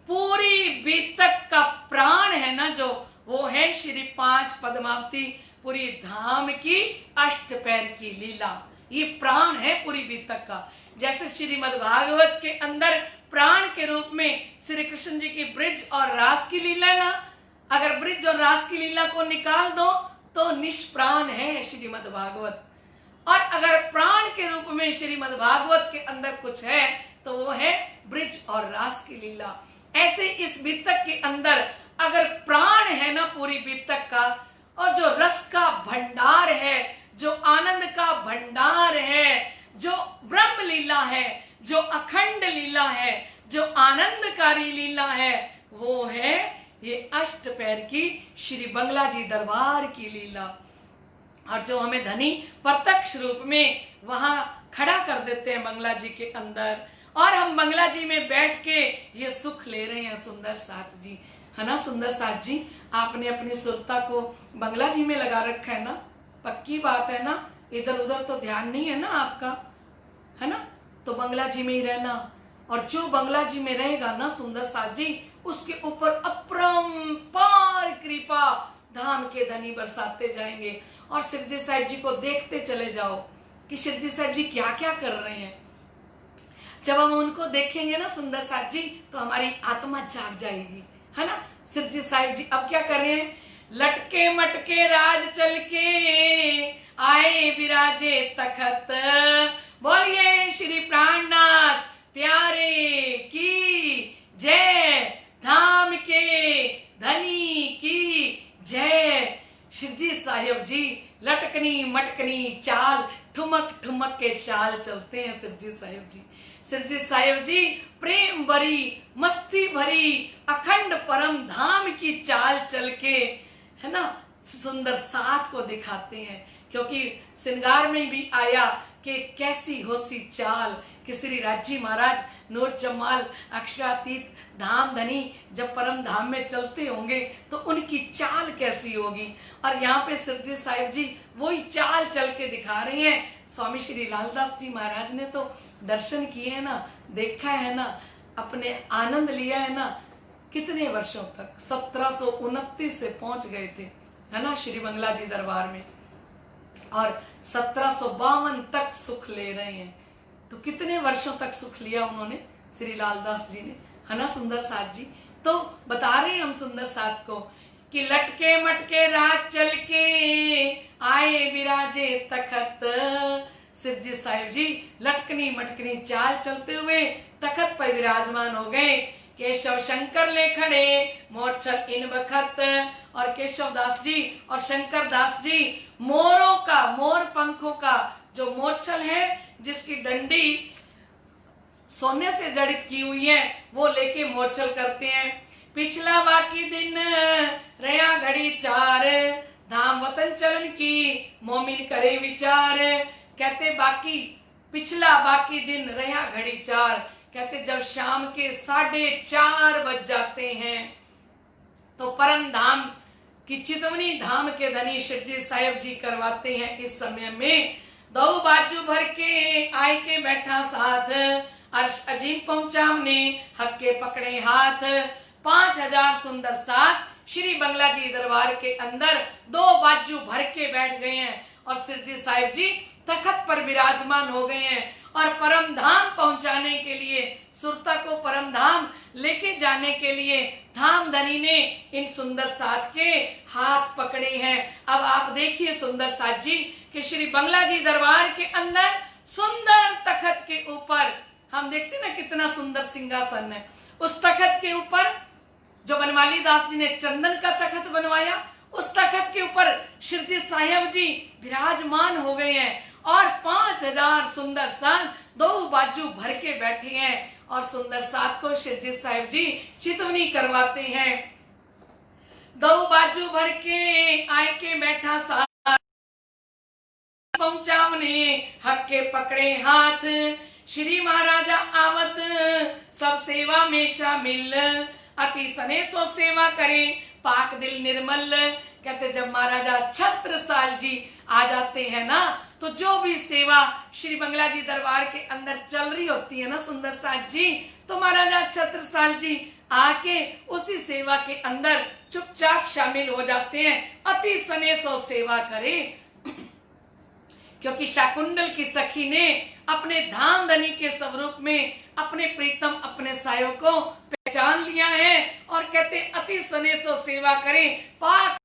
पूरी बीतक का प्राण है ना, जो वो है श्री 5 पद्मावती पूरी धाम की अष्टपैर की लीला। ये प्राण है पूरी बीतक का। जैसे श्रीमद् भागवत के अंदर प्राण के रूप में श्री कृष्ण जी की ब्रिज और रास की लीला है ना। अगर ब्रिज और रास की लीला को निकाल दो तो निष्प्राण है श्रीमद् भागवत। और अगर प्राण के रूप में श्रीमद् भागवत के अंदर कुछ है तो वो है ब्रिज और रास की लीला। ऐसे इस बीतक के अंदर अगर प्राण है ना पूरी बीतक का, और जो रस का भंडार है, जो आनंद का भंडार है, जो ब्रह्म लीला है, जो अखंड लीला है, जो आनंदकारी लीला है, वो है ये अष्टपैर की श्री बंगला जी दरबार की लीला। और जो हमें धनी प्रत्यक्ष रूप में वहां खड़ा कर देते हैं बंगला जी के अंदर, और हम बंगला जी में बैठ के ये सुख ले रहे हैं सुंदर साथ जी, है ना। सुंदर साथ जी, आपने अपनी सुरता को बंगला जी में लगा रखा है ना। पक्की बात है ना, इधर उधर तो ध्यान नहीं है ना आपका, है ना। तो बंगला जी में ही रहना, और जो बंगला जी में रहेगा ना सुंदर साथ जी, उसके ऊपर अपरंपार कृपा धाम के धनी बरसाते जाएंगे। और शिवजी साहिब जी को देखते चले जाओ कि शिवजी साहिब जी क्या क्या कर रहे हैं। जब हम उनको देखेंगे ना सुंदर साथ जी, तो हमारी आत्मा जाग जाएगी, है ना। शिवजी साहिब जी अब क्या कर रहे हैं? लटके मटके राज चल के आए विराजे तखत, बोलिए श्री प्राणनाथ प्यारे की जय, धाम के धनी की जय। शिवजी साहिब जी लटकनी मटकनी चाल, ठुमक ठुमक के चाल चलते हैं शिवजी साहिब जी। शिवजी साहिब जी प्रेम भरी, मस्ती भरी, अखंड परम धाम की चाल चल के, है ना, सुंदर साथ को दिखाते हैं। क्योंकि श्रृंगार में भी आया कि कैसी होसी चाल कि श्री राजी महाराज नूर जमाल अक्षरातीत धाम धनी जब परम धाम में चलते होंगे तो उनकी चाल कैसी होगी। और यहाँ पे शिवजी साहिब जी वही चाल चल के दिखा रहे हैं। स्वामी श्री लालदास जी महाराज ने तो दर्शन किए हैं ना, देखा है ना, अपने आनंद लिया है ना। कितने वर्षों तक 1729 से पहुंच गए थे, है ना, श्री बंगला जी दरबार में, और 1752 तक सुख ले रहे हैं। तो कितने वर्षों तक सुख लिया उन्होंने, श्री लालदास जी ने, है ना सुंदर साथ जी। तो बता रहे हैं हम सुंदर साथ को कि लटके मटके रात चल के आए विराजे तखत। शिवजी साहिब जी लटकनी मटकनी चाल चलते हुए तखत पर विराजमान हो गए। केशव शंकर ले खड़े मोरछल इन बखत, और केशव दास जी और शंकर दास जी मोरों का, मोर पंखों का जो मोरछल है, जिसकी डंडी सोने से जड़ित की हुई है, वो लेके मोरछल करते हैं। पिछला बाकी दिन रया घड़ी चार, धाम वतन चलन की मोमिन करे विचार। कहते बाकी पिछला बाकी दिन रया घड़ी चार, कहते जब शाम के 4:30 बज जाते हैं तो परम धाम की चितवनी धाम के धनी शिवजी साहिब जी करवाते हैं। इस समय में दो बाजू भर के आय के बैठा साथ, अर्श अजीम पहुंचावने हक के पकड़े हाथ। 5000 सुंदर साथ श्री बंगला जी दरबार के अंदर दो बाजू भर के बैठ गए हैं, और शिवजी साहिब जी तखत पर विराजमान हो गए हैं। और परम धाम पहुंचाने के लिए, सुरता को परम धाम लेके जाने के लिए धाम धनी ने इन सुंदर साथ के हाथ पकड़े हैं। अब आप देखिए सुंदर साथ जी कि श्री बंगला जी दरबार के अंदर सुंदर तखत के ऊपर हम देखते ना कितना सुंदर सिंहासन है। उस तखत के ऊपर जो बनमाली दास जी ने चंदन का तखत बनवाया, उस तखत के ऊपर शिरजी साहिब जी विराजमान हो गए हैं और 5000 सुंदर संत दो बाजू भर के बैठे हैं और सुंदर साथ को शिरजी साहिब जी चितवनी करवाते हैं। दो बाजू भर के आय के बैठा साथ पहुंचावने हक के पकड़े हाथ, श्री महाराजा आवत सब सेवा में शामिल, अति सने सो सेवा करे पाक दिल निर्मल। कहते जब महाराजा छत्रसाल जी आ जाते हैं ना, तो जो भी सेवा श्री बंगला जी दरबार के अंदर चल रही होती है ना सुंदर साथ जी, तो महाराजा छत्रसाल जी आके उसी सेवा के अंदर चुपचाप शामिल हो जाते हैं, अति सने सो सेवा करे। क्योंकि शाकुंडल की सखी ने अपने धाम धनी के स्वरूप में अपने प्रीतम अपने सायों को पहचान लिया है और कहते अति सने सो सेवा करें पाक